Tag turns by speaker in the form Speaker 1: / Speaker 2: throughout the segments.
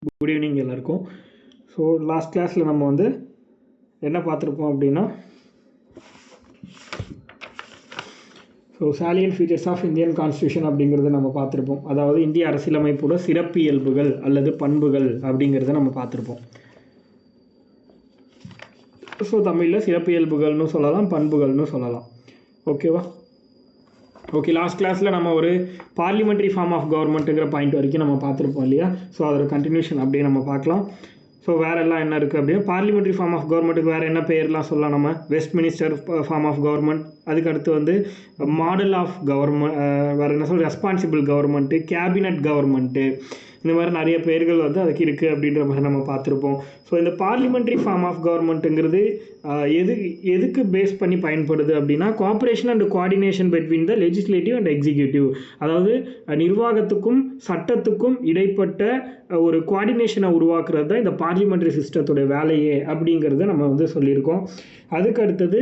Speaker 1: Good evening எல்லாருக்கும். So last கிளாஸில் நம்ம வந்து என்ன பார்த்துருப்போம் அப்படின்னா, so salient features of Indian constitution அப்படிங்கிறத நம்ம பார்த்துருப்போம். அதாவது இந்திய அரசியலமைப்போட சிறப்பியல்புகள் அல்லது பண்புகள் அப்படிங்கிறத நம்ம பார்த்துருப்போம். ஸோ தமிழில் சிறப்பியல்புகள்னு சொல்லலாம், பண்புகள்னு சொல்லலாம். ஓகேவா? ஓகே, லாஸ்ட் கிளாஸில் நம்ம ஒரு பார்லிமெண்ட்ரி ஃபார்ம் ஆஃப் கவர்மெண்ட்டுங்கிற பாயிண்ட் வரைக்கும் நம்ம பார்த்துருப்போம் இல்லையா? ஸோ அதோட கண்டினியூஷன் அப்படியே நம்ம பார்க்கலாம். ஸோ வேறு எல்லாம் என்ன இருக்குது அப்படின்னா, பார்லிமெண்ட்ரி ஃபார்ம் ஆஃப் கவர்மெண்ட்டுக்கு வேறு என்ன பேர்லாம் சொல்லலாம் நம்ம? Westminster form of government, அதுக்கடுத்து வந்து மாடல் ஆஃப் கவர்மெண்ட், வேறு என்ன சொல் ரெஸ்பான்சிபிள் கவர்மெண்ட்டு, கேபினட் கவர்மெண்ட்டு, இந்த மாதிரி நிறைய பேர்கள் வந்து அதுக்கு இருக்குது அப்படின்ற மாதிரி நம்ம பார்த்துருப்போம். ஸோ இந்த பார்லிமெண்ட்ரி ஃபார்ம் ஆஃப் கவர்மெண்ட்டுங்கிறது எதுக்கு பேஸ் பண்ணி பயன்படுது அப்படின்னா, cooperation and coordination between the legislative and executive, அதாவது நிர்வாகத்துக்கும் சட்டத்துக்கும் இடைப்பட்ட ஒரு கோஆர்டினேஷனை உருவாக்குறது தான் இந்த பார்லிமெண்ட்ரி சிஸ்டத்தோட வேலையே அப்படிங்கிறத நம்ம வந்து சொல்லியிருக்கோம். அதுக்கு அடுத்தது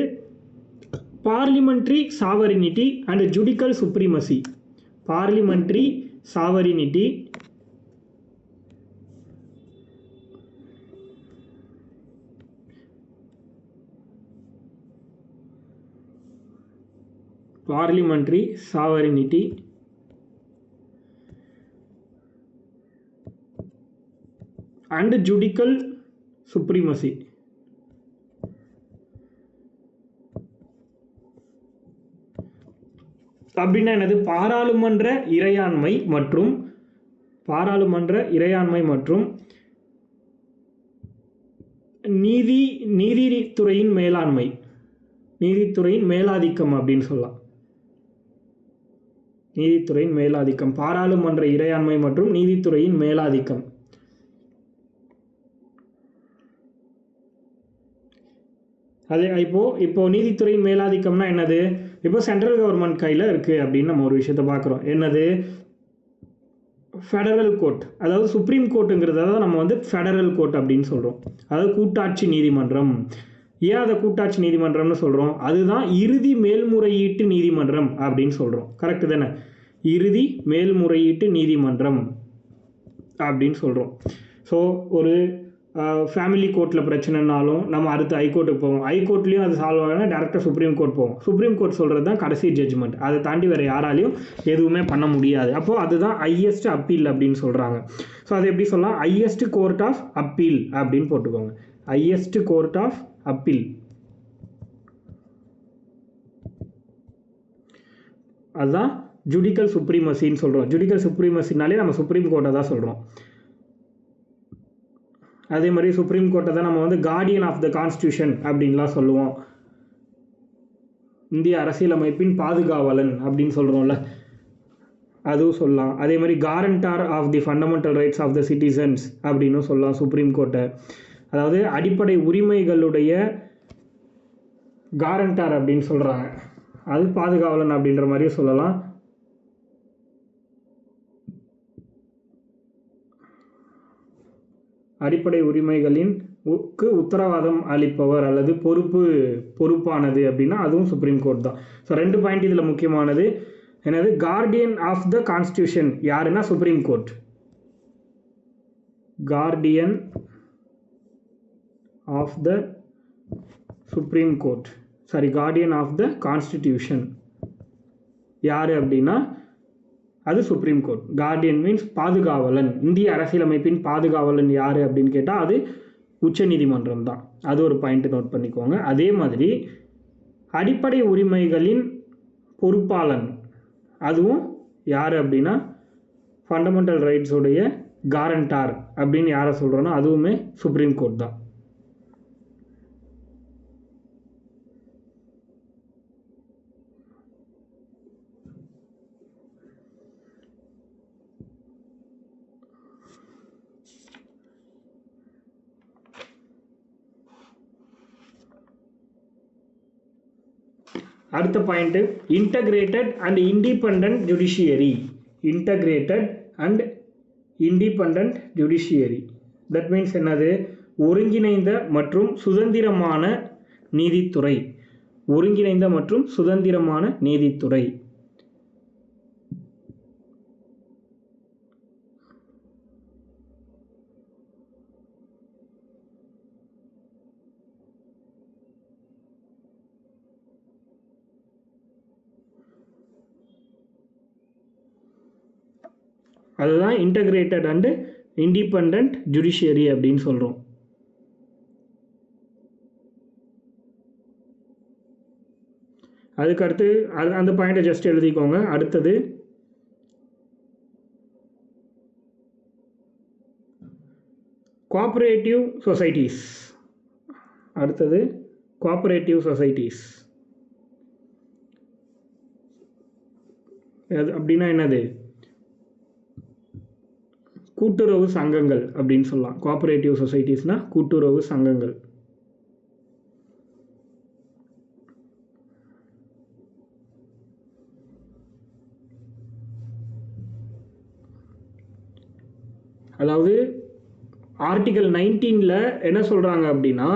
Speaker 1: parliamentary sovereignty and judicial supremacy. Parliamentary sovereignty parliamentary sovereignty and judicial supremacy. அப்படின்னா என்னது? பாராளுமன்ற இறையாண்மை மற்றும் நீதித்துறையின் மேலாண்மை, நீதித்துறையின் மேலாதிக்கம் அப்படின்னு சொல்லலாம். நீதித்துறையின் மேலாதிக்கம், பாராளுமன்ற இறையாண்மை மற்றும் நீதித்துறையின் மேலாதிக்கம். அதே இப்போ நீதித்துறையின் மேலாதிக்கம்னா என்னது? இப்போ சென்ட்ரல் கவர்மெண்ட் கையில் இருக்குது அப்படின்னு நம்ம ஒரு விஷயத்தை பார்க்குறோம். என்னது? ஃபெடரல் கோர்ட், அதாவது சுப்ரீம் கோர்ட்டுங்கிறத தான் நம்ம வந்து ஃபெடரல் கோர்ட் அப்படின்னு சொல்கிறோம். அதாவது கூட்டாட்சி நீதிமன்றம். ஏன் அதை கூட்டாட்சி நீதிமன்றம்னு சொல்கிறோம்? அதுதான் இறுதி மேல்முறையீட்டு நீதிமன்றம் அப்படின்னு சொல்கிறோம். கரெக்டு தானே? இறுதி மேல்முறையீட்டு நீதிமன்றம் அப்படின்னு சொல்கிறோம். ஸோ ஒரு ஃபேமிலி கோர்ட்டில் பிரச்சனைனாலும் நம்ம அடுத்து ஹைகோர்ட்டுக்கு போவோம். ஹைகோர்ட்லேயும் அது சால்வ் ஆகலைன்னா டேரெக்டாக சுப்ரீம் கோர்ட் போவோம். சுப்ரீம் கோர்ட் சொல்கிறது தான் கடைசி ஜட்ஜ்மெண்ட். அதை தாண்டி வேறு யாராலையும் எதுவுமே பண்ண முடியாது. அப்போது அதுதான் ஹையஸ்ட் அப்பீல் அப்படின்னு சொல்கிறாங்க. ஸோ அது எப்படி சொல்லலாம்? ஹையஸ்ட் கோர்ட் ஆஃப் அப்பீல் அப்படின்னு போட்டுக்கோங்க. Highest court of appeal. அதுதான் ஜுடிக்கல் சுப்ரீமசின்னு சொல்கிறோம். ஜுடிக்கல் சுப்ரீமசினாலே நம்ம சுப்ரீம் கோர்ட்டை தான் சொல்கிறோம். அதே மாதிரி சுப்ரீம் கோர்ட்டை தான் நம்ம வந்து கார்டியன் ஆஃப் த கான்ஸ்டியூஷன் அப்படின்லாம் சொல்லுவோம். இந்திய அரசியலமைப்பின் பாதுகாவலன் அப்படின்னு சொல்கிறோம்ல, அதுவும் சொல்லலாம். அதே மாதிரி guarantor of the fundamental rights of the citizens அப்படின்னு சொல்லலாம் சுப்ரீம் கோர்ட்டை. அதாவது அடிப்படை உரிமைகளுடைய காரண்டார் அப்படின்னு சொல்கிறாங்க, அது பாதுகாவலன் அப்படின்ற மாதிரியும் சொல்லலாம். அடிப்படை உரிமைகளின் உத்தரவாதம் அளிப்பவர் அல்லது பொறுப்பானது அப்படின்னா அதுவும் சுப்ரீம் கோர்ட் தான். ஸோ 2 பாயிண்ட் இதில் முக்கியமானது. என்னது? கார்டியன் ஆஃப் த கான்ஸ்டியூஷன் யாருன்னா Supreme Court. Guardian of the supreme Court, guardian of the constitution யார் அப்படின்னா அது சுப்ரீம் கோர்ட். கார்டியன் மீன்ஸ் பாதுகாவலன். இந்திய அரசியலமைப்பின் பாதுகாவலன் யார் அப்படின்னு கேட்டால் அது உச்ச நீதிமன்றம் தான். அது ஒரு பாயிண்ட் நோட் பண்ணிக்கோங்க. அதே மாதிரி அடிப்படை உரிமைகளின் பொறுப்பாளன் அதுவும் யார் அப்படின்னா ஃபண்டமெண்டல் ரைட்ஸோடைய காரண்டார் அப்படின்னு யாரை சொல்கிறோன்னா அதுவுமே சுப்ரீம் கோர்ட் தான். அடுத்த point integrated and independent judiciary. Integrated and independent judiciary, that means என்னது? ஒருங்கிணைந்த மற்றும் சுதந்திரமான நீதித்துறை. ஒருங்கிணைந்த மற்றும் சுதந்திரமான நீதித்துறை. அதுதான் இன்டகிரேட்டட் அண்டு இண்டிபெண்ட் ஜுடிஷியரி அப்படின்னு சொல்கிறோம். அதுக்கடுத்து அந்த பாயிண்ட்டை ஜஸ்ட் எழுதிக்கோங்க. அடுத்தது கோஆப்ரேட்டிவ் சொசைட்டிஸ். அடுத்தது கோஆப்ரேட்டிவ் சொசைட்டிஸ் அப்படின்னா என்னது? கூட்டுறவு சங்கங்கள் அப்படின்னு சொல்லலாம். கோஆப்ரேட்டிவ் சொசைட்டிஸ்னால் கூட்டுறவு சங்கங்கள். அதாவது ஆர்டிகல் 19 என்ன சொல்கிறாங்க அப்படின்னா,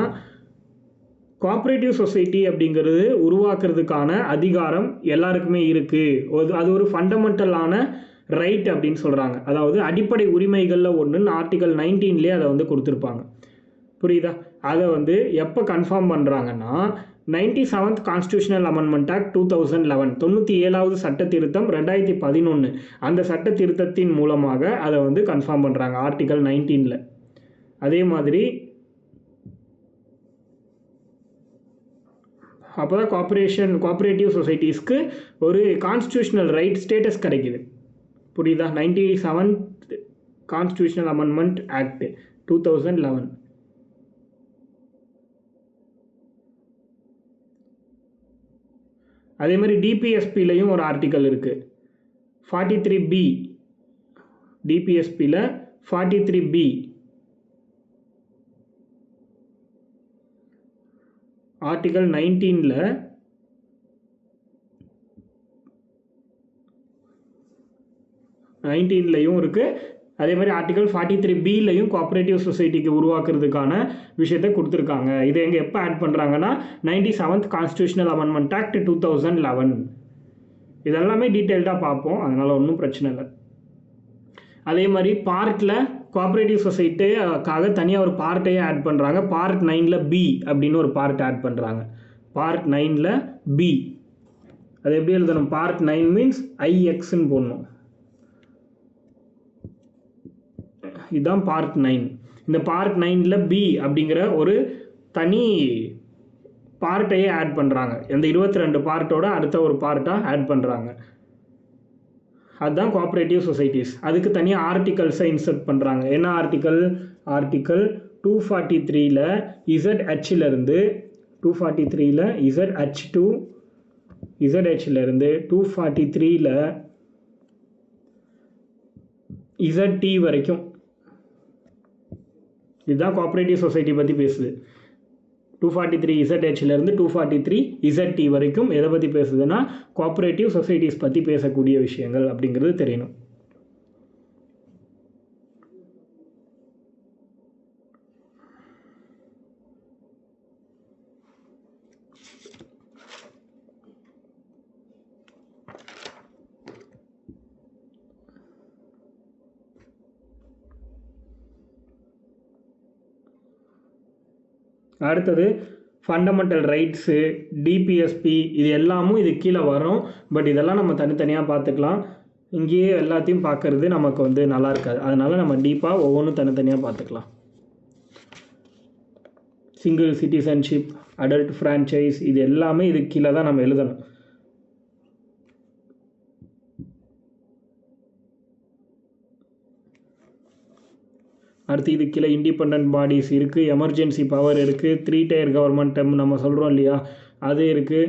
Speaker 1: கோஆப்ரேட்டிவ் சொசைட்டி அப்படிங்கிறது உருவாக்குறதுக்கான அதிகாரம் எல்லாருக்குமே இருக்குது. அது ஒரு ஃபண்டமெண்டலான ரைட் அப்படின்னு சொல்கிறாங்க. அதாவது அடிப்படை உரிமைகளில் ஒன்றுன்னு ஆர்டிகல் 19 அதை வந்து கொடுத்துருப்பாங்க. புரியுதா? அதை எப்போ கன்ஃபார்ம் பண்ணுறாங்கன்னா 97th கான்ஸ்டியூஷனல் அமெண்ட்மெண்ட் ஆக்ட் 2011, 97வது சட்ட திருத்தம் 2011, அந்த சட்ட திருத்தத்தின் மூலமாக அதை கன்ஃபார்ம் பண்ணுறாங்க ஆர்டிகல் 19. அதே மாதிரி அப்போ தான் கோஆப்ரேட்டிவ் சொசைட்டிஸ்க்கு ஒரு கான்ஸ்டியூஷனல் ரைட் ஸ்டேட்டஸ் கிடைக்குது. புரியுதா? 97th constitutional amendment act 2011. அதே மாதிரி டிபிஎஸ்பிலையும் ஒரு ஆர்டிக்கல் இருக்குது 43B. டிபிஎஸ்பியில் 43B ஆர்டிக்கல் 19லையும் இருக்குது. அதே மாதிரி ஆர்டிகல் 43Bலையும் கோஆப்ரேட்டிவ் சொசைட்டிக்கு உருவாக்குறதுக்கான விஷயத்தை கொடுத்துருக்காங்க. இதை எங்கே எப்போ ஆட் பண்ணுறாங்கன்னா 97th கான்ஸ்டியூஷனல் அமெண்ட்மெண்ட் ஆக்ட் 2011. இதெல்லாமே டீட்டெயில்டாக பார்ப்போம், அதனால் ஒன்றும் பிரச்சனை இல்லை. அதே மாதிரி பார்ட்டில் கோஆப்ரேட்டிவ் சொசைட்டிக்காக தனியாக ஒரு பார்ட்டையே ஆட் பண்ணுறாங்க. பார்ட் 9ல் B அப்படின்னு ஒரு பார்ட் ஆட் பண்ணுறாங்க. பார்ட் 9ல் B அது எப்படி எழுதணும்? பார்ட் 9 மீன்ஸ் IXன்னு போடணும். இதுதான் பார்ட் 9. இந்த பார்ட் 9ல் B அப்படிங்கிற ஒரு தனி பார்ட்டையே ஆட் பண்ணுறாங்க. இந்த 22 பார்ட்டோட அடுத்த ஒரு பார்ட்டாக ஆட் பண்ணுறாங்க. அதுதான் கோஆப்ரேட்டிவ் சொசைட்டிஸ். அதுக்கு தனியாக ஆர்டிகல்ஸை இன்சர்ட் பண்ணுறாங்க. என்ன ஆர்டிக்கல்? ஆர்டிக்கல் 243ல் ZHலேருந்து 243ல் ZH to ZHலேருந்து 243ல் ZT வரைக்கும். இதுதான் கோஆப்ரேட்டிவ் சொசைட்டி பற்றி பேசுது. 243 ZHலேருந்து 243 ZT வரைக்கும் எதை பற்றி பேசுதுன்னா கோஆப்ரேட்டிவ் சொசைட்டிஸ் பற்றி பேசக்கூடிய விஷயங்கள் அப்படிங்கிறது தெரியணும். அடுத்தது ஃபண்டமெண்டல் ரைட்ஸு, டிபிஎஸ்பி, இது எல்லாமும் இது கீழே வரும். பட் இதெல்லாம் நம்ம தனித்தனியாக பார்த்துக்கலாம். இங்கேயே எல்லாத்தையும் பார்க்குறது நமக்கு நல்லா இருக்காது. அதனால் நம்ம டீப்பாக ஒவ்வொன்றும் தனித்தனியாக பார்த்துக்கலாம். சிங்கிள் சிட்டிசன்ஷிப், அடல்ட் ஃப்ரான்ச்சைஸ், இது எல்லாமே இது கீழே தான் நம்ம எழுதணும். அடுத்து இது கீழே இண்டிபெண்ட் பாடிஸ் இருக்குது, எமர்ஜென்சி பவர் இருக்குது, 3 tier கவர்மெண்ட் நம்ம சொல்கிறோம் இல்லையா, அது இருக்குது.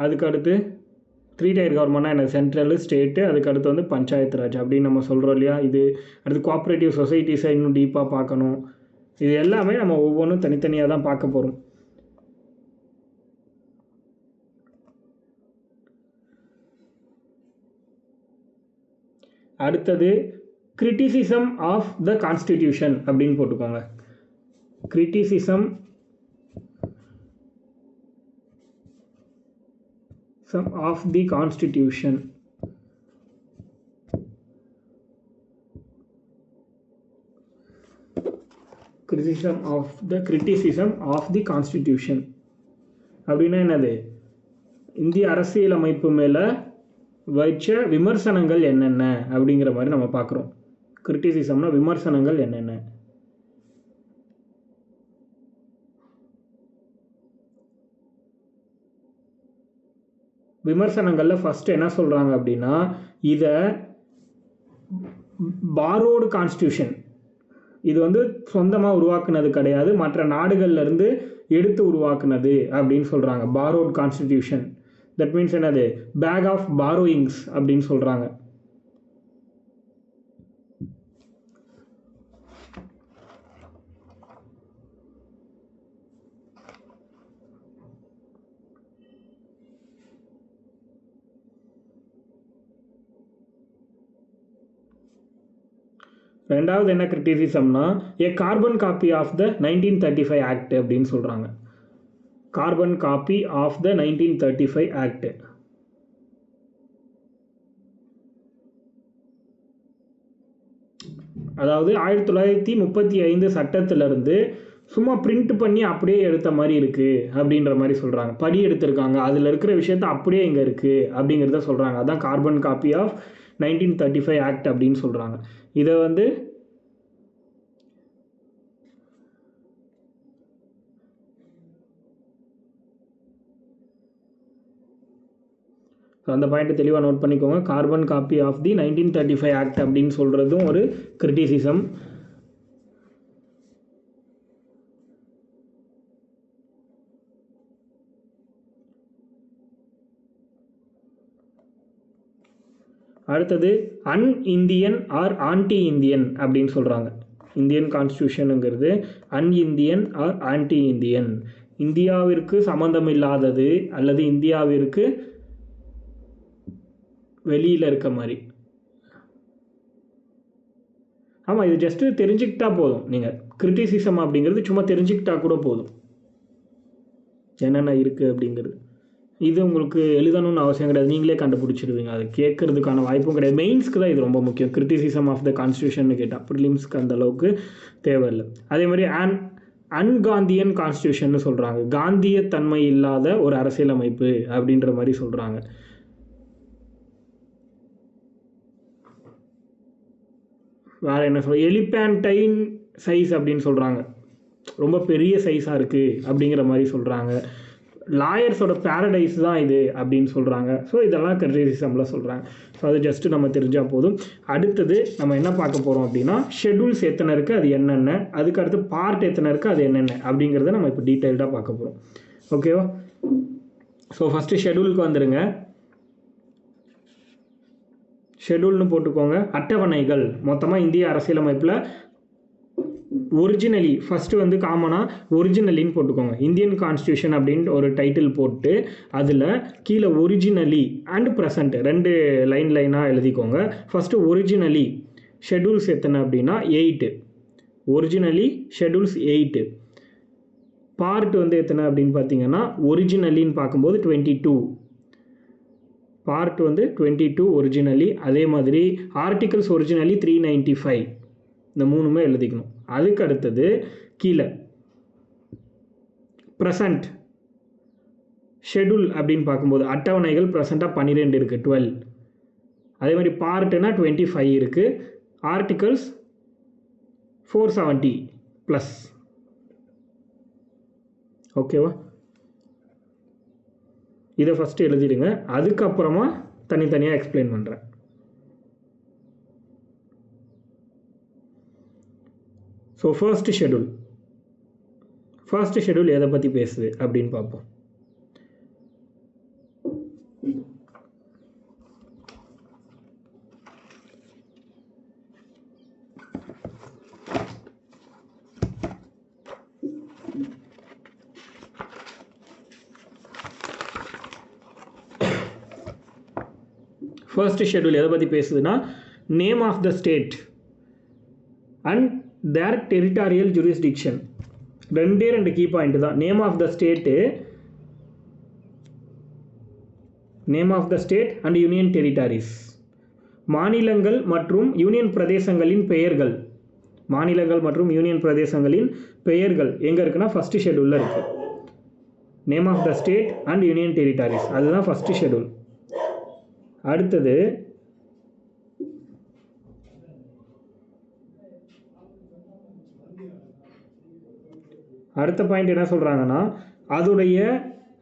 Speaker 1: அதுக்கு அடுத்து 3 tier கவர்மெண்ட்னா என்ன? சென்ட்ரலு, ஸ்டேட்டு, அதுக்கடுத்து பஞ்சாயத்து ராஜ் அப்படின்னு நம்ம சொல்கிறோம் இல்லையா. இது அடுத்து கோஆப்ரேட்டிவ் சொசைட்டிஸை இன்னும் டீப்பாக பார்க்கணும். இது எல்லாமே நம்ம ஒவ்வொன்றும் தனித்தனியாக தான் பார்க்க போகிறோம். அடுத்தது கிரிட்டிசிசம் ஆஃப் த கான்ஸ்டிடியூஷன் அப்படின்னு போட்டுக்கோங்க. Criticism of the constitution. Criticism of the constitution அப்படின்னா என்னது? இந்திய அரசியலமைப்பு மேலே வச்ச விமர்சனங்கள் என்னென்ன அப்படிங்கிற மாதிரி நம்ம பார்க்குறோம். கிரிட்டிசிசம்னா விமர்சனங்கள் என்னென்ன? விமர்சனங்களில் ஃபஸ்ட்டு என்ன சொல்கிறாங்க அப்படின்னா, இதை பாரோடு கான்ஸ்டியூஷன், இது வந்து சொந்தமாக உருவாக்குனது கிடையாது, மற்ற நாடுகள்லேருந்து எடுத்து உருவாக்குனது அப்படின்னு சொல்கிறாங்க. பாரோட் கான்ஸ்டிடியூஷன், தட் மீன்ஸ் என்னது, பேக் ஆஃப் பாரோயிங்ஸ் அப்படின்னு சொல்கிறாங்க. ரெண்டாவது என்ன கிரிட்டிசிசம்னா, a carbon copy of the 1935 act அப்படின்னு சொல்கிறாங்க. Carbon copy of the 1935 act. அதாவது 1935 சட்டத்திலிருந்து சும்மா பிரிண்ட் பண்ணி அப்படியே எடுத்த மாதிரி இருக்குது அப்படின்ற மாதிரி சொல்கிறாங்க. படி எடுத்திருக்காங்க, அதில் இருக்கிற விஷயத்த அப்படியே இங்கே இருக்குது அப்படிங்கிறத சொல்கிறாங்க. அதான் கார்பன் காப்பி ஆஃப் 1935 ஆக்ட் அப்படின்னு சொல்கிறாங்க. இதை வந்து அந்த பாயிண்ட்டை தெளிவாக நோட் பண்ணிக்கோங்க. Carbon copy of the 1935 act அப்படின்னு சொல்கிறதும் ஒரு கிரிட்டிசிசம். அடுத்தது அன்இந்தியன் ஆர் ஆன்டி இந்தியன் அப்படின்னு சொல்கிறாங்க. இந்தியன் கான்ஸ்டியூஷனுங்கிறது அன்இந்தியன் ஆர் ஆன்டி இந்தியன், இந்தியாவிற்கு சம்மந்தம் இல்லாதது அல்லது இந்தியாவிற்கு வெளியில் இருக்க மாதிரி. ஆமாம், இது ஜஸ்ட்டு தெரிஞ்சுக்கிட்டா போதும். நீங்கள் கிரிட்டிசிசம் அப்படிங்கிறது சும்மா தெரிஞ்சுக்கிட்டா கூட போதும் என்னென்ன இருக்குது அப்படிங்கிறது. இது உங்களுக்கு எழுதணும்னு அவசியம் கிடையாது, நீங்களே கண்டுபிடிச்சிடுவீங்க. அது கேட்கறதுக்கான வாய்ப்பும் கிடையாது. மெயின்ஸ்க்கு தான் இது ரொம்ப முக்கியம். கிரிட்டிசிசம் ஆஃப் த கான்ஸ்டியூஷன் கேட்டால் ப்ரிலிம்ஸ்க்கு அந்த அளவுக்கு தேவையில்லை. அதே மாதிரி அன்காந்தியன் கான்ஸ்டியூஷன் சொல்கிறாங்க. காந்திய தன்மை இல்லாத ஒரு அரசியலமைப்பு அப்படின்ற மாதிரி சொல்கிறாங்க. வேறு என்ன சொல்ல, எலிபேண்டைன் சைஸ் அப்படின்னு சொல்கிறாங்க. ரொம்ப பெரிய சைஸாக இருக்குது அப்படிங்கிற மாதிரி சொல்கிறாங்க. லாயர்ஸோட பேரடைஸ் தான் இது அப்படின்னு சொல்கிறாங்க. ஸோ இதெல்லாம் கிரிட்டிசிசமில் சொல்கிறாங்க. ஸோ அது ஜஸ்ட்டு நம்ம தெரிஞ்சால் போதும். அடுத்தது நம்ம என்ன பார்க்க போகிறோம் அப்படின்னா, ஷெட்யூல்ஸ் எத்தனை இருக்குது, அது என்னென்ன, அதுக்கடுத்து பார்ட் எத்தனை இருக்குது, அது என்னென்ன அப்படிங்கிறத நம்ம இப்போ டீட்டெயில்டாக பார்க்க போகிறோம். ஓகேவா? ஸோ ஃபஸ்ட்டு ஷெட்யூலுக்கு வந்துடுங்க. ஷெட்யூல்னு போட்டுக்கோங்க. அட்டவணைகள் மொத்தமாக இந்திய அரசியலமைப்பில் ஒரிஜினலி ஃபஸ்ட்டு வந்து காமனாக ஒரிஜினலின்னு போட்டுக்கோங்க. இந்தியன் கான்ஸ்டியூஷன் அப்படின்ட்டு ஒரு டைட்டில் போட்டு அதில் கீழே ஒரிஜினலி அண்ட் ப்ரெசண்ட் 2 லைனாக எழுதிக்கோங்க. ஃபஸ்ட்டு ஒரிஜினலி ஷெட்யூல்ஸ் எத்தனை அப்படின்னா 8. Originally schedules 8. பார்ட் வந்து எத்தனை அப்படின்னு பார்த்தீங்கன்னா, ஒரிஜினலின்னு பார்க்கும்போது 22. பார்ட் வந்து 22 ஒரிஜினலி. அதே மாதிரி ஆர்டிகல்ஸ் ஒரிஜினலி 395. இந்த 3மே எழுதிக்கணும். அதுக்கு அடுத்தது கீழே ப்ரெசண்ட் ஷெட்யூல் அப்படின்னு பார்க்கும்போது அட்டவணைகள் ப்ரெசண்ட்டாக 12 இருக்குது, 12. அதே மாதிரி பார்ட்டுனா 25 இருக்குது. Articles 470 plus. ஓகேவா? இதை ஃபஸ்ட்டு எழுதிடுங்க, அதுக்கப்புறமா தனித்தனியாக எக்ஸ்பிளைன் பண்ணுறேன். ஸோ ஃபர்ஸ்ட் ஷெட்யூல் எதை பற்றி பேசுது அப்படின்னு பார்ப்போம். ஃபர்ஸ்ட் ஷெட்யூல் எதை பற்றி பேசுதுன்னா, name of the state and their territorial jurisdiction. 2 key point தான். Name of the state and union territories. மாநிலங்கள் மற்றும் யூனியன் பிரதேசங்களின் பெயர்கள். மாநிலங்கள் மற்றும் யூனியன் பிரதேசங்களின் பெயர்கள் எங்கே இருக்குன்னா ஃபர்ஸ்ட் ஷெட்யூலில் இருக்குது. Name of the state and union territories, அதுதான் ஃபர்ஸ்ட் ஷெட்யூல். அடுத்தது அடுத்த பாயிண்ட் என்ன சொல்கிறாங்கன்னா, அதோடைய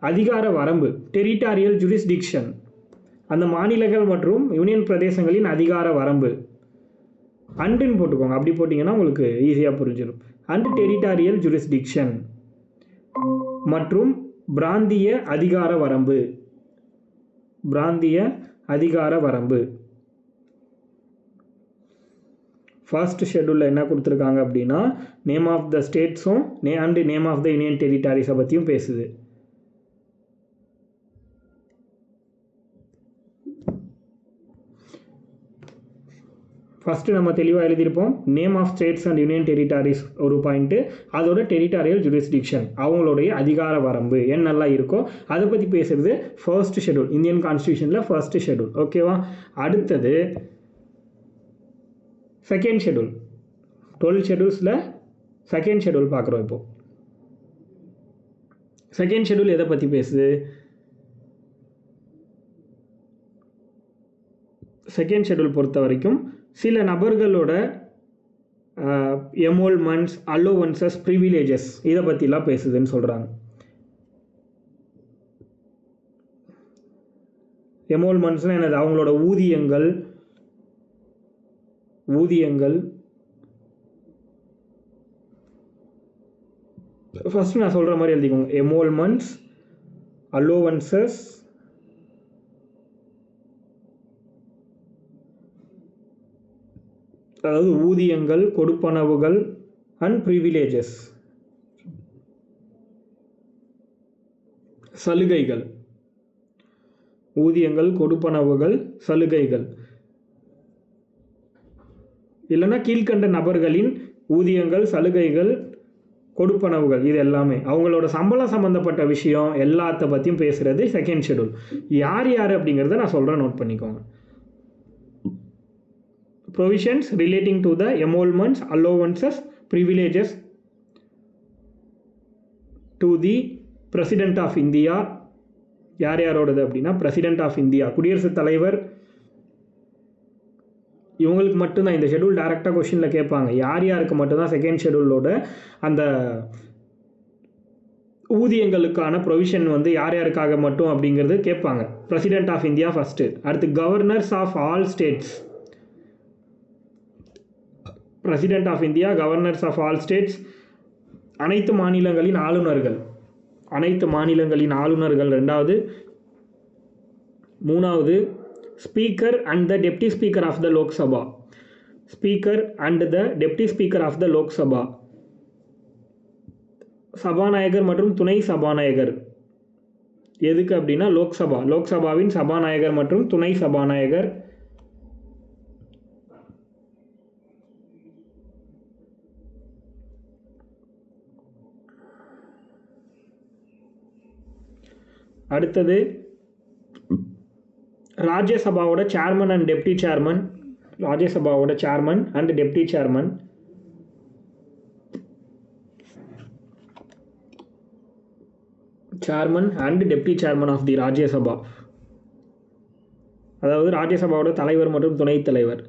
Speaker 1: அதிகார வரம்பு, டெரிட்டாரியல் ஜூரிஸ்டிக்ஷன், அந்த மாநிலங்கள் மற்றும் யூனியன் பிரதேசங்களின் அதிகார வரம்பு. அண்டுன்னு போட்டுக்கோங்க, அப்படி போட்டிங்கன்னா உங்களுக்கு ஈஸியாக புரிஞ்சிடும். அண்ட் டெரிட்டாரியல் ஜூரிஸ்டிக்ஷன் மற்றும் பிராந்திய அதிகார வரம்பு. பிராந்திய அதிகார வரம்பு ஃபர்ஸ்ட் ஷெட்யூலில் என்ன கொடுத்துருக்காங்க அப்படின்னா, நேம் ஆஃப் த ஸ்டேட்ஸும் and name of the union டெரிட்டரிஸை பற்றியும் பேசுது. ஃபஸ்ட்டு நம்ம தெளிவாக எழுதியிருப்போம், name of states and union territories ஒரு பாயிண்ட்டு, அதோட டெரிட்டாரியல் ஜூரிஸ்டிக்ஷன், அவங்களுடைய அதிகார வரம்பு என்னெல்லாம் இருக்கோ அதை பற்றி பேசுகிறது ஃபர்ஸ்ட் ஷெட்யூல், இந்தியன் கான்ஸ்டியூஷனில் ஃபர்ஸ்ட் ஷெட்யூல். ஓகேவா? அடுத்தது செகண்ட் ஷெட்யூல். 12 ஷெட்யூல்ஸில் செகண்ட் ஷெட்யூல் பார்க்குறோம். இப்போது செகண்ட் ஷெட்யூல் எதை பற்றி பேசுது? செகண்ட் ஷெட்யூல் பொறுத்த வரைக்கும் சில நபர்களோட எமோல்மெண்ட்ஸ், அலோவன்சஸ், ப்ரிவிலேஜஸ் இதை பற்றிலாம் பேசுதுன்னு சொல்கிறாங்க. எமோல்மெண்ட்ஸ்னால் என்னது? அவங்களோட ஊதியங்கள் ஃபஸ்ட்டு நான் சொல்கிற மாதிரி எழுதிக்கோங்க. எமோல்மெண்ட்ஸ், அலோவன்சஸ், அதாவது ஊதியங்கள், கொடுப்பனவுகள் அண்ட் ப்ரிவிலேஜஸ், சலுகைகள். ஊதியங்கள், கொடுப்பனவுகள், சலுகைகள். இல்லைன்னா கீழ்கண்ட நபர்களின் ஊதியங்கள், சலுகைகள், கொடுப்பனவுகள், இது எல்லாமே அவங்களோட சம்பளம் சம்மந்தப்பட்ட விஷயம் எல்லாத்த பற்றியும் பேசுகிறது செகண்ட் ஷெட்யூல். யார் யார் அப்படிங்கிறத நான் சொல்கிறேன், நோட் பண்ணிக்கோங்க. Provisions relating to the emoluments, allowances, privileges to the President of India. யார் யாரோடது அப்படின்னா, பிரசிடென்ட் ஆஃப் இந்தியா, குடியரசுத் தலைவர், இவங்களுக்கு மட்டும்தான் இந்த ஷெட்யூல் டைரெக்டாக கொஷினில் கேட்பாங்க. யார் யாருக்கு மட்டும்தான் செகண்ட் ஷெட்யூலோட அந்த ஊதியங்களுக்கான ப்ரொவிஷன் வந்து யார் யாருக்காக மட்டும் அப்படிங்கிறது கேட்பாங்க. President of India first. அடுத்து governors of all states. President of India, governors of all states, அனைத்து மாநிலங்களின் ஆளுநர்கள், அனைத்து மாநிலங்களின் ஆளுநர்கள் ரெண்டாவது. மூணாவது speaker and the deputy speaker of the Lok Sabha. Speaker and the deputy speaker of the Lok Sabha, சபாநாயகர் மற்றும் துணை சபாநாயகர். எதுக்கு அப்படின்னா லோக்சபாவின் சபாநாயகர் மற்றும் துணை சபாநாயகர். அடுத்தது ராஜ்யசபாவோட சேர்மன் அண்ட் டெப்டி சேர்மன். ராஜ்யசபாவோட chairman and deputy chairman. Chairman and deputy chairman of the Rajya Sabha, அதாவது ராஜ்யசபாவோட தலைவர் மற்றும் துணைத் தலைவர்.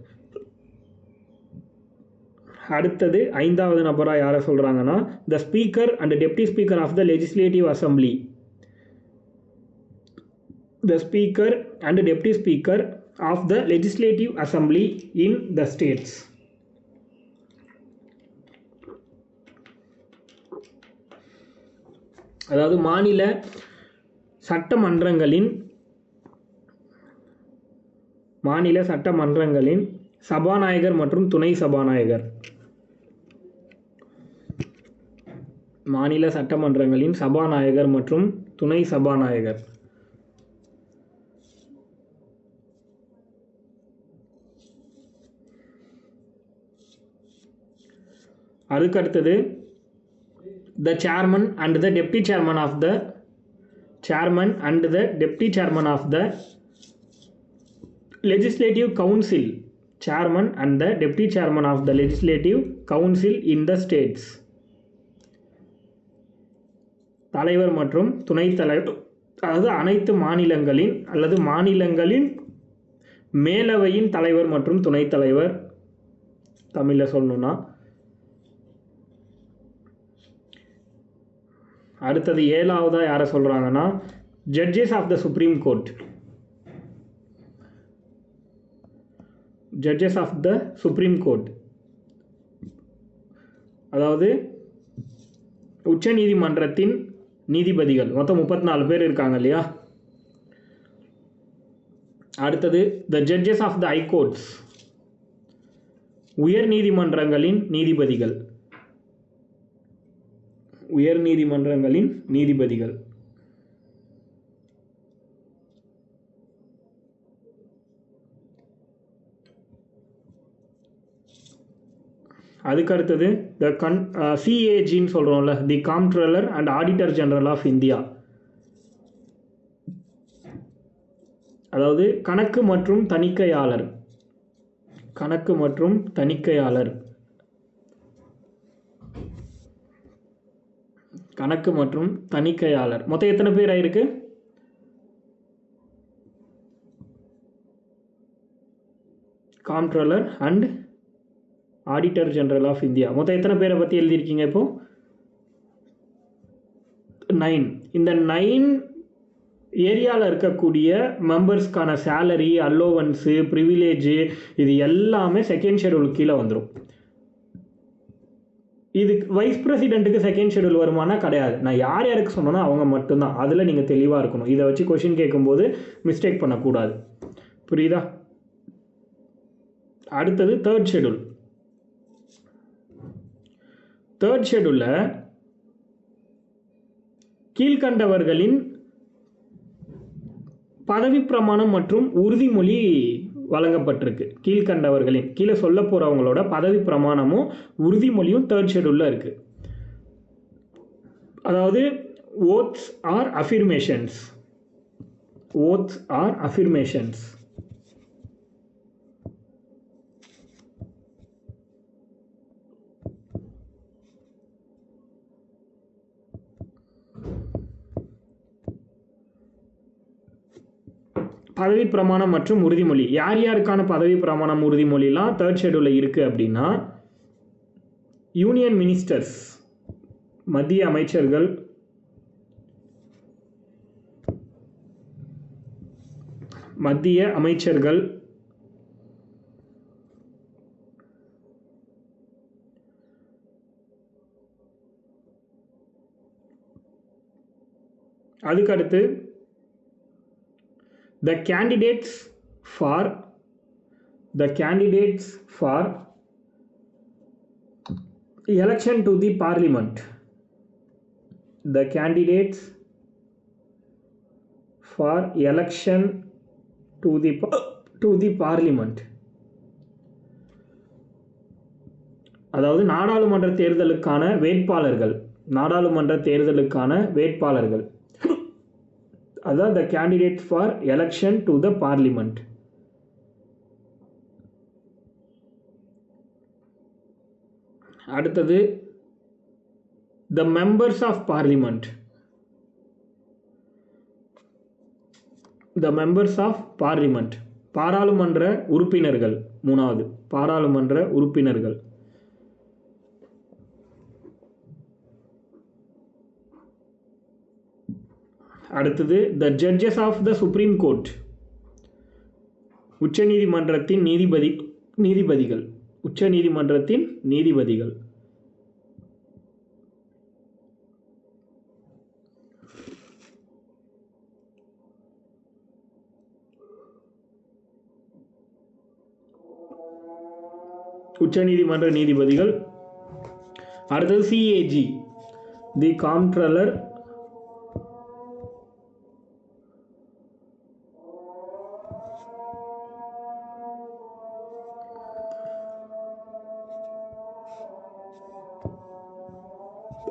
Speaker 1: அடுத்தது ஐந்தாவது நபராக யாரை சொல்கிறாங்கன்னா, the speaker and deputy speaker of the legislative assembly. The speaker and deputy speaker of the legislative assembly in the states. அதாவது மாநில சட்டமன்றங்களின் சபாநாயகர் மற்றும் துணை சபாநாயகர். மாநில சட்டமன்றங்களின் சபாநாயகர் மற்றும் துணை சபாநாயகர். அதுக்கு அடுத்தது the chairman and the deputy chairman of the legislative council. Chairman and the deputy chairman of the legislative council in the states. தலைவர் மற்றும் துணைத் தலைவர், அதாவது அனைத்து மாநிலங்களின் அல்லது மாநிலங்களின் மேலவையின் தலைவர் மற்றும் துணைத் தலைவர். தமிழில் சொல்லணும்னா அடுத்தது 7ஆவதாக யாரை சொல்கிறாங்கன்னா judges of the supreme court. Judges of the supreme court அதாவது உச்ச நீதிமன்றத்தின் நீதிபதிகள். மொத்தம் 34 பேர் இருக்காங்க இல்லையா. அடுத்தது the judges of the high courts, உயர் நீதிமன்றங்களின் நீதிபதிகள். உயர் நீதிமன்றங்களின் நீதிபதிகள். அதுக்கு அடுத்தது த சிஏஜின்னு சொல்கிறோம்ல, the comptroller and auditor general of India. அதாவது கணக்கு மற்றும் தணிக்கையாளர். கணக்கு மற்றும் தணிக்கையாளர். கணக்கு மற்றும் தணிக்கையாளர் மொத்தம் எத்தனை பேர் ஆயிருக்கு? Comptroller and auditor general of India மொத்தம் எத்தனை பேரை பற்றி எழுதியிருக்கீங்க இப்போ? 9. இந்த 9 ஏரியாவில் இருக்கக்கூடிய மெம்பர்ஸ்க்கான சேலரி, அலோவன்ஸு, ப்ரிவிலேஜு இது எல்லாமே செகண்ட் ஷெடியூல் கீழே வந்துடும். இது வைஸ் பிரசிடெண்ட்டுக்கு செகண்ட் ஷெடியூல் வருமானா கிடையாது. நான் யார் யாருக்கு சொன்னேன்னா அவங்க மட்டும்தான். அதில் நீங்கள் தெளிவாக இருக்கணும். இதை வச்சு கொஷின் கேட்கும்போது மிஸ்டேக் பண்ணக்கூடாது. புரியுதா? அடுத்தது தேர்ட் ஷெடியூல். தேர்ட் ஷெடியூலில் கீழ்கண்டவர்களின் பதவி பிரமாணம் மற்றும் உறுதிமொழி வழங்கப்பட்டிருக்கு. கீழ்கண்டவர்களின் கீழே சொல்ல போகிறவங்களோட பதவி பிரமாணமும் உறுதிமொழியும் தேர்ட் ஷெடியூலில் இருக்குது. அதாவது ஓத்ஸ் ஆர் அஃபிர்மேஷன்ஸ். ஓத்ஸ் R affirmations. பதவி பிரமாணம் மற்றும் உறுதிமொழி. யார் யாருக்கான பதவி பிரமாணம் உறுதிமொழிலாம் தேர்ட் ஷெடியூலில் இருக்குது அப்படின்னா, யூனியன் மினிஸ்டர்ஸ், மத்திய அமைச்சர்கள், அதுக்கடுத்து the candidates for election to the parliament. The candidates for election to the parliament. அதாவது நாடாளுமன்ற தேர்தலுக்கான வேட்பாளர்கள். அதான் the candidates for election to the parliament. அடுத்தது the members of parliament. பாராளுமன்ற உறுப்பினர்கள். மூணாவது பாராளுமன்ற உறுப்பினர்கள். அடுத்தது the judges of the supreme court. உச்ச நீதிமன்றத்தின் நீதிபதிகள். உச்ச நீதிமன்றத்தின் நீதிபதிகள். உச்ச நீதிமன்ற நீதிபதிகள். அடுத்தது CAG, the comptroller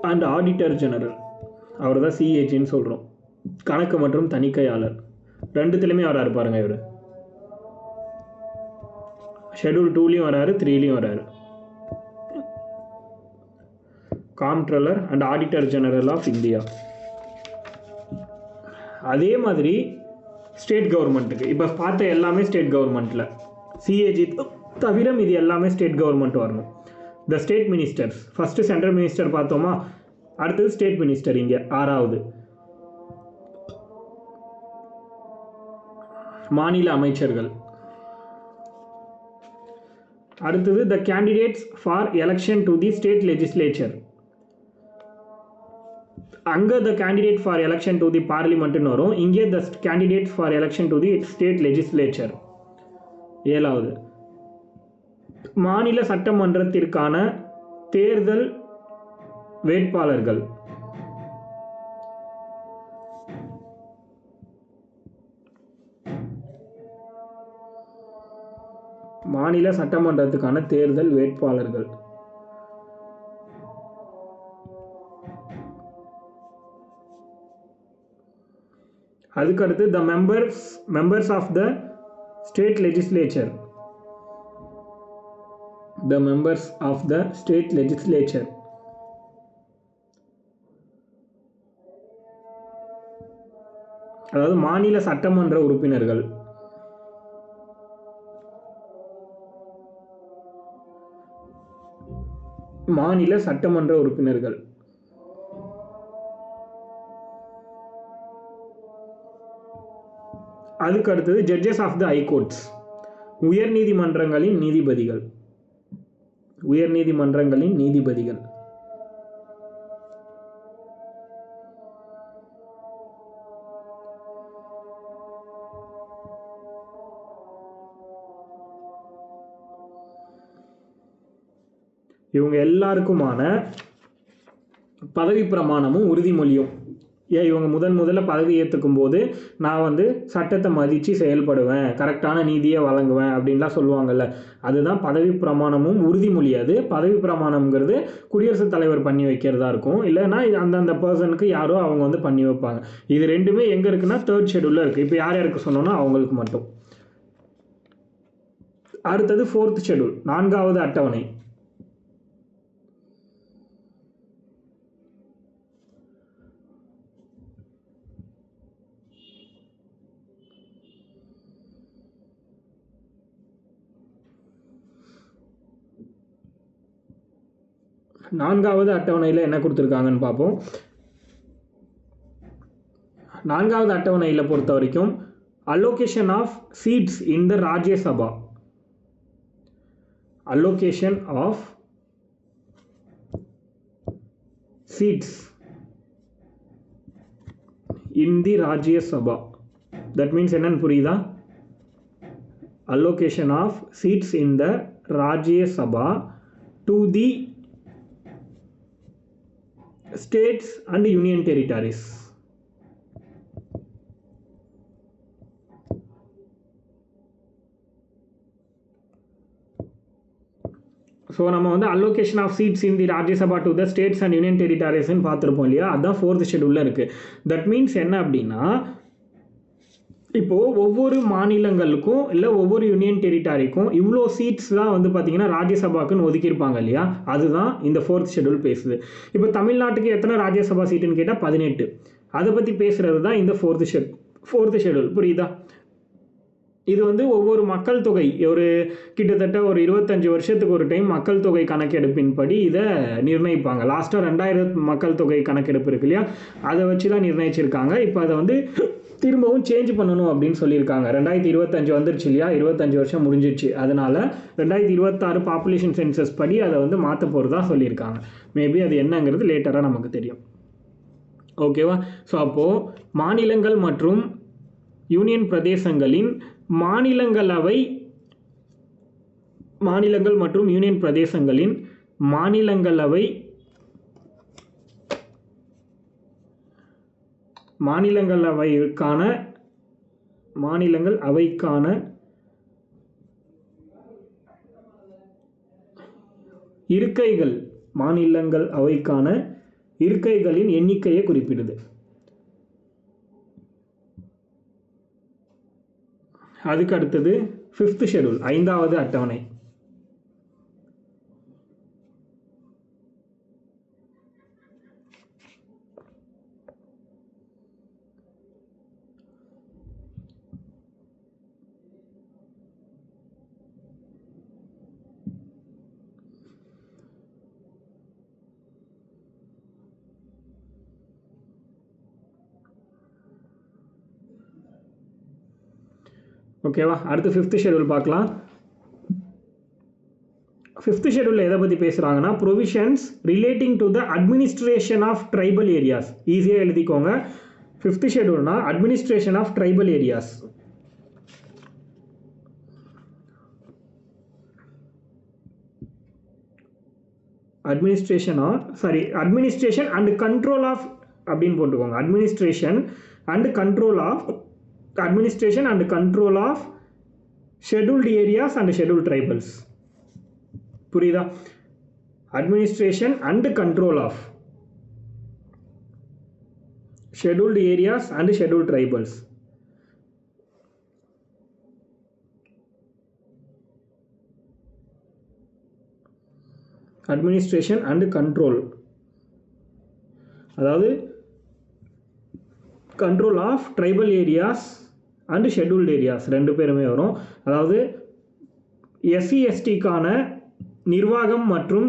Speaker 1: and auditor general. அவர் தான் சிஏஜின்னு சொல்கிறோம். கணக்கு மற்றும் தணிக்கையாளர் ரெண்டுத்துலையுமே வராரு பாருங்க. இவர் ஷெடியூல் 2லையும் வராரு, 3லையும் வராரு. Comptroller and auditor general of India. அதே மாதிரி ஸ்டேட் கவர்மெண்ட்டுக்கு இப்போ பார்த்த எல்லாமே ஸ்டேட் கவர்மெண்ட்டில் சிஏஜி தவிர இது எல்லாமே ஸ்டேட் கவர்மெண்ட் வரணும். The state ministers. First central minister பார்த்தோமா, அடுத்தது ஸ்டேட் மினிஸ்டர், இங்கே 6வது மாநில அமைச்சர்கள். அடுத்தது the candidates for election to the state legislature. அங்கே the candidate for election to the பார்லிமெண்ட்னு வரும், இங்கே the candidates for election to the state legislature. 7வது மாநில சட்டமன்றத்திற்கான தேர்தல் வேட்பாளர்கள். மாநில சட்டமன்றத்துக்கான தேர்தல் வேட்பாளர்கள். அதுக்கடுத்து the members of the state legislature. The members of the state legislature. அதாவது மாநில சட்டமன்ற உறுப்பினர்கள். மாநில சட்டமன்ற உறுப்பினர்கள். அதுக்கு அடுத்தது ஜட்ஜஸ் ஆஃப் த ஹைகோர்ட்ஸ். உயர் நீதிமன்றங்களின் நீதிபதிகள். உயர் நீதிமன்றங்களின் நீதிபதிகள். இவங்க எல்லாருக்குமான பதவி பிரமாணமும் உறுதிமொழியும். இவங்க முதல்ல பதவி ஏற்றுக்கும் போது நான் சட்டத்தை மதித்து செயல்படுவேன், கரெக்டான நீதியை வழங்குவேன் அப்படின்லாம் சொல்லுவாங்கள்ல, அதுதான் பதவி பிரமாணமும் உறுதிமொழி. அது பதவி பிரமாணம்ங்கிறது குடியரசுத் தலைவர் பண்ணி வைக்கிறதா இருக்கும், இல்லைன்னா அந்தந்த பர்சனுக்கு யாரோ அவங்க பண்ணி வைப்பாங்க. இது ரெண்டுமே எங்கே இருக்குன்னா 3rd ஷெட்யூலில் இருக்குது. இப்போ யார் யாருக்கு சொன்னோன்னா அவங்களுக்கு மட்டும். அடுத்தது 4th ஷெட்யூல், 4வது அட்டவணை. நான்காவது அட்டவணையில் என்ன கொடுத்துருக்காங்கன்னு பார்ப்போம். 4வது அட்டவணையில் பொறுத்த வரைக்கும் allocation of seats in the Rajya Sabha. Allocation of seats in the Rajya Sabha. That means என்னன்னு புரியுதா? Allocation of seats in the Rajya Sabha to the states and union territories. So நம்ம allocation of seats in the Rajya Sabha to the states and union territories பார்த்துருப்போம் இல்லையா, அதுதான் 4th ஷெட்யூலில் இருக்குது. That means என்ன அப்படின்னா, இப்போது ஒவ்வொரு மாநிலங்களுக்கும் இல்லை ஒவ்வொரு யூனியன் டெரிட்டரிக்கும் இவ்வளோ சீட்ஸ் தான் பார்த்தீங்கன்னா ராஜ்யசபாக்குன்னு ஒதுக்கியிருப்பாங்க இல்லையா, அதுதான் இந்த 4th ஷெட்யூல் பேசுது. இப்போ தமிழ்நாட்டுக்கு எத்தனை ராஜ்யசபா சீட்டுன்னு கேட்டால் 18. அதை பற்றி பேசுகிறது தான் இந்த 4th ஷெட்யூல். புரியுதா? இது ஒவ்வொரு மக்கள் தொகை கிட்டத்தட்ட ஒரு 25 வருஷத்துக்கு ஒரு டைம் மக்கள் தொகை கணக்கெடுப்பின்படி இதை நிர்ணயிப்பாங்க. லாஸ்ட்டாக 2000 மக்கள் தொகை கணக்கெடுப்பு இருக்கு இல்லையா, அதை வச்சு தான் நிர்ணயிச்சிருக்காங்க. இப்போ அதை திரும்பவும் சேஞ்ச் பண்ணணும் அப்படின்னு சொல்லியிருக்காங்க. 2025 வந்துருச்சு இல்லையா, 25 வருஷம் முடிஞ்சிடுச்சு. அதனால் 2026 பாப்புலேஷன் சென்சஸ் படி அதை மாற்ற போகிறதா சொல்லியிருக்காங்க. மேபி அது என்னங்கிறது லேட்டராக நமக்கு தெரியும். ஓகேவா? ஸோ அப்போது மாநிலங்கள் மற்றும் யூனியன் பிரதேசங்களின் மாநிலங்கள் மற்றும் யூனியன் பிரதேசங்களின் மாநிலங்களவைக்கான இருக்கைகளின் எண்ணிக்கையை குறிப்பிடுது. அதுக்கு அடுத்தது 5th ஷெட்யூல், 5வது அட்டவணை. ஓகேவா? அடுத்து 5th ஷெட்யூல் பார்க்கலாம். 5th ஷெட்யூலில் எதை பற்றி பேசுகிறாங்கன்னா, provisions relating to the administration of tribal areas. ஈஸியாக எழுதிக்கோங்க. 5th ஷெட்யூல்னா administration of tribal areas. Administration and control of அப்படின்னு போட்டுக்கோங்க. Administration and control of scheduled areas and scheduled tribals. புரியுதா? Administration and control of scheduled areas and scheduled tribals. Administration and control, அதாவது control of tribal areas and scheduled areas ரெண்டு பேருமே வரும். அதாவது SC/STக்கான நிர்வாகம் மற்றும்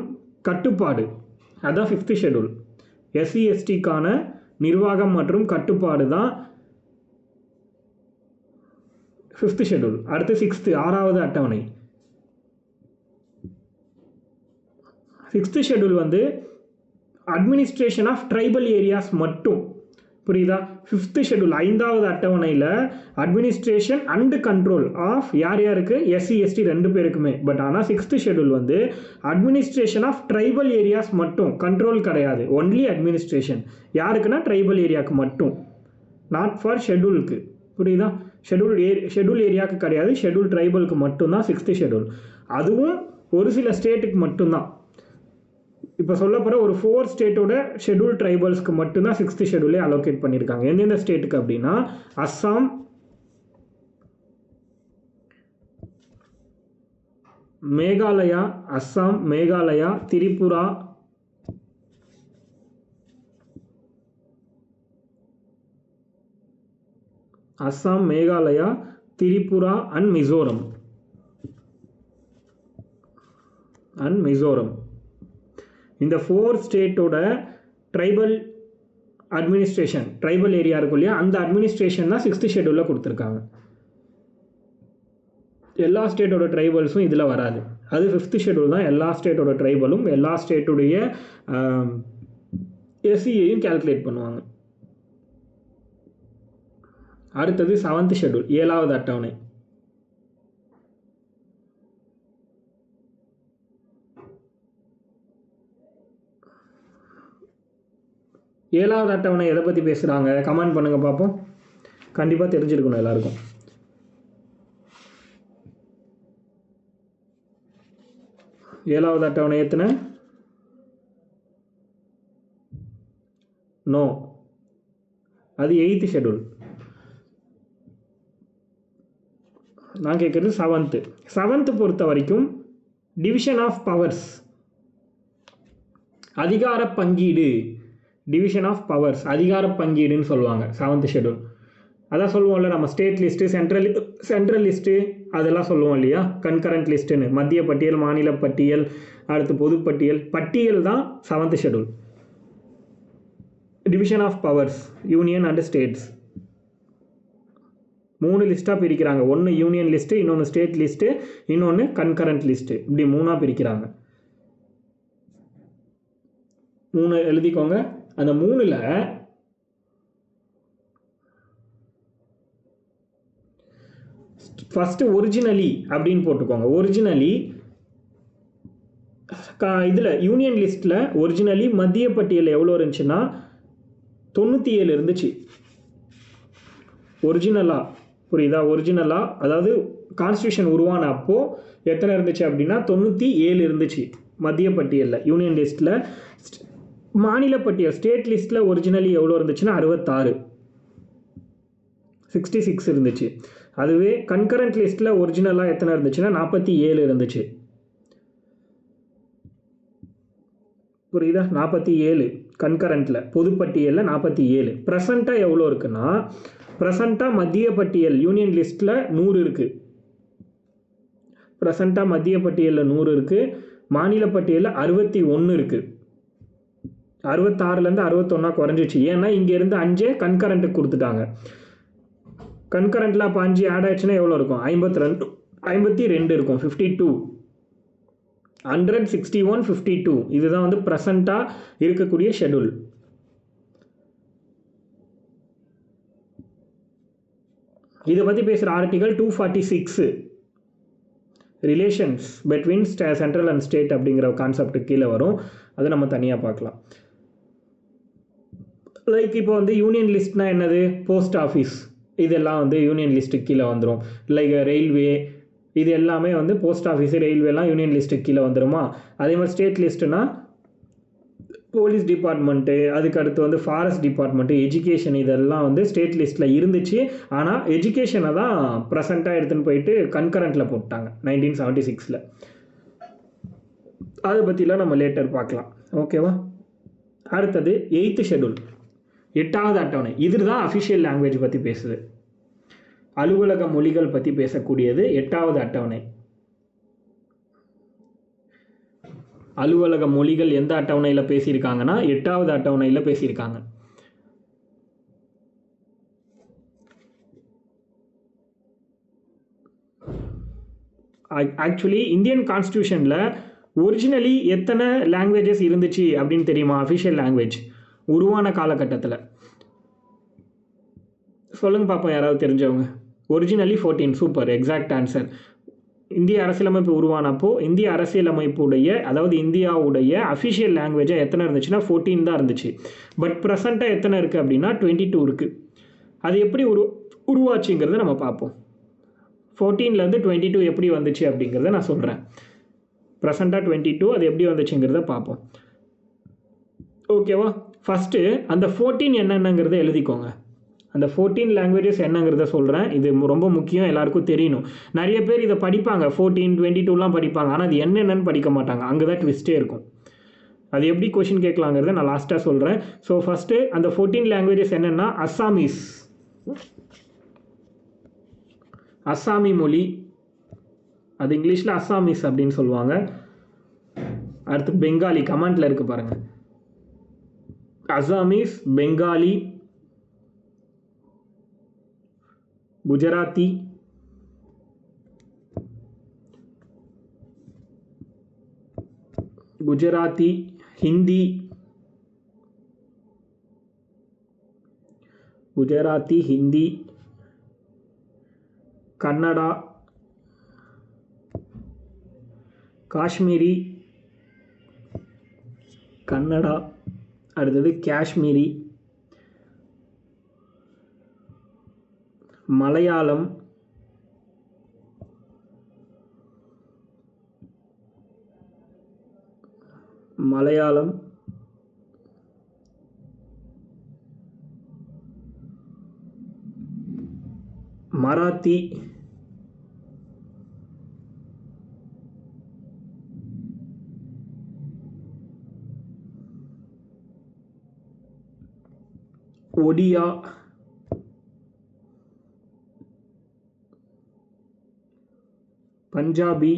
Speaker 1: கட்டுப்பாடு, அதுதான் 5th ஷெட்யூல். SC/STக்கான நிர்வாகம் மற்றும் கட்டுப்பாடு தான் 5th ஷெட்யூல். அடுத்து 6th 6வது அட்டவணை. 6th ஷெட்யூல் வந்து அட்மினிஸ்ட்ரேஷன் ஆஃப் ட்ரைபல் ஏரியாஸ் மட்டும். புரியுதா? 5th ஷெட்யூல் 5வது அட்டவணையில் அட்மினிஸ்ட்ரேஷன் அண்ட் கண்ட்ரோல் ஆஃப் யார் யாருக்கு? SC/ST ரெண்டு பேருக்குமே. பட் ஆனால் 6th ஷெட்யூல் வந்து அட்மினிஸ்ட்ரேஷன் ஆஃப் ட்ரைபல் ஏரியாஸ் மட்டும், கண்ட்ரோல் கிடையாது. Only administration. யாருக்குன்னா ட்ரைபல் ஏரியாவுக்கு மட்டும், நாட் ஃபார் ஷெட்யூலுக்கு. புரியுதா? ஷெட்யூல் ஏரியாவுக்கு கிடையாது, ஷெட்யூல் ட்ரைபலுக்கு மட்டும்தான் 6th ஷெட்யூல். அதுவும் ஒரு சில ஸ்டேட்டுக்கு மட்டும்தான். இப்போ சொல்ல போகிற ஒரு 4 ஸ்டேட்டோட ஷெட்யூல் ட்ரைபல்ஸ்க்கு மட்டும்தான் 6th ஷெட்யூலே அலோகேட் பண்ணியிருக்காங்க. எந்தெந்த ஸ்டேட்டுக்கு அப்படின்னா, அஸ்ஸாம், மேகாலயா, திரிபுரா, அண்ட் மிசோரம். இந்த 4 ஸ்டேட்டோட ட்ரைபல் அட்மினிஸ்ட்ரேஷன், ட்ரைபல் ஏரியா இருக்கும் இல்லையா, அந்த அட்மினிஸ்ட்ரேஷன் தான் 6th ஷெட்யூலில் கொடுத்துருக்காங்க. எல்லா ஸ்டேட்டோட ட்ரைபல்ஸும் இதில் வராது. அது 5th ஷெட்யூல் தான் எல்லா ஸ்டேட்டோட ட்ரைபலும் எல்லா ஸ்டேட்டுடைய SCயையும் கேல்குலேட் பண்ணுவாங்க. அடுத்தது 7th ஷெட்யூல் 7வது அட்டவணை. ஏழாவது அட்டவணை எதை பற்றி பேசுகிறாங்க? கமெண்ட் பண்ணுங்கள் பார்ப்போம். கண்டிப்பாக தெரிஞ்சிருக்கணும் எல்லாருக்கும். ஏழாவது அட்டவணை எத்தனை? நோ, அது 8th ஷெட்யூல். நான் கேட்குறது 7th பொறுத்த வரைக்கும் டிவிஷன் ஆஃப் பவர்ஸ், அதிகார பங்கீடு, டிவிஷன் ஆஃப் பவர்ஸ், அதிகார பங்கீடுன்னு சொல்லுவாங்க 7th ஷெட்யூல். அதான் சொல்லுவோம்ல நம்ம, ஸ்டேட் லிஸ்ட்டு, சென்ட்ரல் லிஸ்ட்டு அதெல்லாம் சொல்லுவோம் இல்லையா, கன்கரண்ட் லிஸ்ட்டுன்னு. மத்திய பட்டியல், மாநில பட்டியல், அடுத்து பொதுப்பட்டியல். பட்டியல் தான் 7th schedule. Division of powers, union and states 3 லிஸ்ட்டாக பிரிக்கிறாங்க. ஒன்று யூனியன் லிஸ்ட்டு, இன்னொன்று ஸ்டேட் லிஸ்ட்டு, இன்னொன்று கன்கரண்ட் லிஸ்ட்டு. இப்படி 3ஆக பிரிக்கிறாங்க. 3 எழுதிக்கோங்க. அந்த 3ல் ஃபஸ்ட்டு ஒரிஜினலி அப்படின்னு போட்டுக்கோங்க. ஒரிஜினலி இதில் யூனியன் லிஸ்ட்டில் ஒரிஜினலி மத்திய பட்டியலில் எவ்வளோ இருந்துச்சுன்னா 97 இருந்துச்சு ஒரிஜினலாக. புரியுதா? ஒரிஜினலாக, அதாவது கான்ஸ்டியூஷன் உருவான அப்போது எத்தனை இருந்துச்சு அப்படின்னா 97 இருந்துச்சு மத்திய பட்டியலில், யூனியன் லிஸ்ட்டில். மாநில பட்டியல், ஸ்டேட் லிஸ்ட்டில் ஒரிஜினலி எவ்வளோ இருந்துச்சுன்னா 66, 66 இருந்துச்சு. அதுவே கன்கரண்ட் லிஸ்ட்டில் ஒரிஜினலாக எத்தனை இருந்துச்சுன்னா 47 இருந்துச்சு. புரியுதா? 47 கன்கரண்ட்டில், பொதுப்பட்டியலில் 47. ப்ரெசண்ட்டாக எவ்வளோ இருக்குன்னா, ப்ரெசண்ட்டாக மத்திய பட்டியல் யூனியன் லிஸ்ட்டில் 100 இருக்குது. ப்ரெசண்ட்டாக மத்திய பட்டியலில் 100 இருக்குது. மாநில பட்டியலில் 61 இருக்குது. 66லேருந்து 61 குறைஞ்சிச்சு. ஏன்னா இங்கேருந்து 5 கன்கரண்ட்டுக்கு கொடுத்துட்டாங்க. கன்கரண்ட்டில் அப்போ 5 ஆட் ஆயிடுச்சுன்னா எவ்வளோ இருக்கும்? 52 இருக்கும். 52 161 52 இதுதான் வந்து ப்ரெசண்ட்டாக இருக்கக்கூடிய ஷெடியூல். இதை பற்றி பேசுகிற article 246 relations between central and state அப்படிங்கிற கான்செப்ட் கீழே வரும். அதை நம்ம தனியாக பார்க்கலாம். லைக் இப்போ வந்து யூனியன் லிஸ்ட்னா என்னது? போஸ்ட் ஆஃபீஸ் இதெல்லாம் வந்து யூனியன் லிஸ்ட்டுக்கு கீழே வந்துடும். லைக் ரயில்வே இது எல்லாமே வந்து போஸ்ட் ஆஃபீஸு ரயில்வேலாம் யூனியன் லிஸ்ட்டுக்கு கீழே வந்துடுமா? அதே மாதிரி ஸ்டேட் லிஸ்ட்டுனா போலீஸ் டிபார்ட்மெண்ட்டு, அதுக்கு அடுத்து வந்து ஃபாரஸ்ட் டிபார்ட்மெண்ட்டு, எஜுகேஷன் இதெல்லாம் வந்து ஸ்டேட் லிஸ்ட்டில் இருந்துச்சு. ஆனால் எஜுகேஷனை தான் ப்ரெசண்ட்டாக எடுத்துன்னு போயிட்டு கன்கரண்ட்டில் போட்டாங்க 1976. அதை பற்றிலாம் நம்ம லேட்டர் பார்க்கலாம். ஓகேவா? அடுத்தது 8th ஷெடியூல், 8வது அட்டவணை. இது தான் அஃபிஷியல் லாங்குவேஜ் பற்றி பேசுது. அலுவலக மொழிகள் பற்றி பேசக்கூடியது 8வது அட்டவணை. அலுவலக மொழிகள் எந்த அட்டவணையில் பேசியிருக்காங்கன்னா 8வது அட்டவணையில் பேசியிருக்காங்க. ஆக்சுவலி இந்தியன் கான்ஸ்டியூஷனில் ஒரிஜினலி எத்தனை லாங்குவேஜஸ் இருந்துச்சு அப்படின்னு தெரியுமா? அஃபிஷியல் லாங்குவேஜ் உருவான காலகட்டத்தில் சொல்லுங்க பார்ப்போம், யாராவது தெரிஞ்சவங்க. ஒரிஜினலி 14. Super, exact answer. இந்திய அரசியலமைப்பு உருவானப்போ இந்திய அரசியலமைப்புடைய, அதாவது இந்தியாவுடைய அஃபிஷியல் லாங்குவேஜாக எத்தனை இருந்துச்சுன்னா 14 தான் இருந்துச்சு. பட் ப்ரெசண்ட்டாக எத்தனை இருக்குது அப்படின்னா 22 இருக்குது. அது எப்படி உருவாச்சுங்கிறத நம்ம பார்ப்போம். 14லேருந்து 22 எப்படி வந்துச்சு அப்படிங்கிறத நான் சொல்கிறேன். ப்ரெசண்ட்டாக 22, அது எப்படி வந்துச்சுங்கிறத பார்ப்போம். ஓகேவா? ஃபஸ்ட்டு அந்த 14 என்னென்னங்கிறத எழுதிக்கோங்க. அந்த 14 லாங்குவேஜஸ் என்னங்கிறத சொல்கிறேன். இது ரொம்ப முக்கியம், எல்லாருக்கும் தெரியணும். நிறைய பேர் இதை படிப்பாங்க, 14, 22லாம் படிப்பாங்க. ஆனால் அது என்னென்னு படிக்க மாட்டாங்க. அங்கே தான் ட்விஸ்ட்டே இருக்கும். அது எப்படி கொஷின் கேட்கலாங்கிறத நான் லாஸ்ட்டாக சொல்கிறேன். ஸோ ஃபஸ்ட்டு அந்த 14 லாங்குவேஜஸ் என்னென்னா அஸ்ஸாமி மொழி, அது இங்கிலீஷில் அஸ்ஸாமீஸ் அப்படின்னு சொல்லுவாங்க. அடுத்து பெங்காலி, கமெண்ட்டில் இருக்குது பாருங்கள். அஸ்ஸாமீஸ், பெங்காலி, குஜராத்தி, ஹிந்தி, கன்னடா, காஷ்மீரி, அடுத்தது காஷ்மீரி, மலையாளம், மராத்தி, ஒடியா, பஞ்சாபி,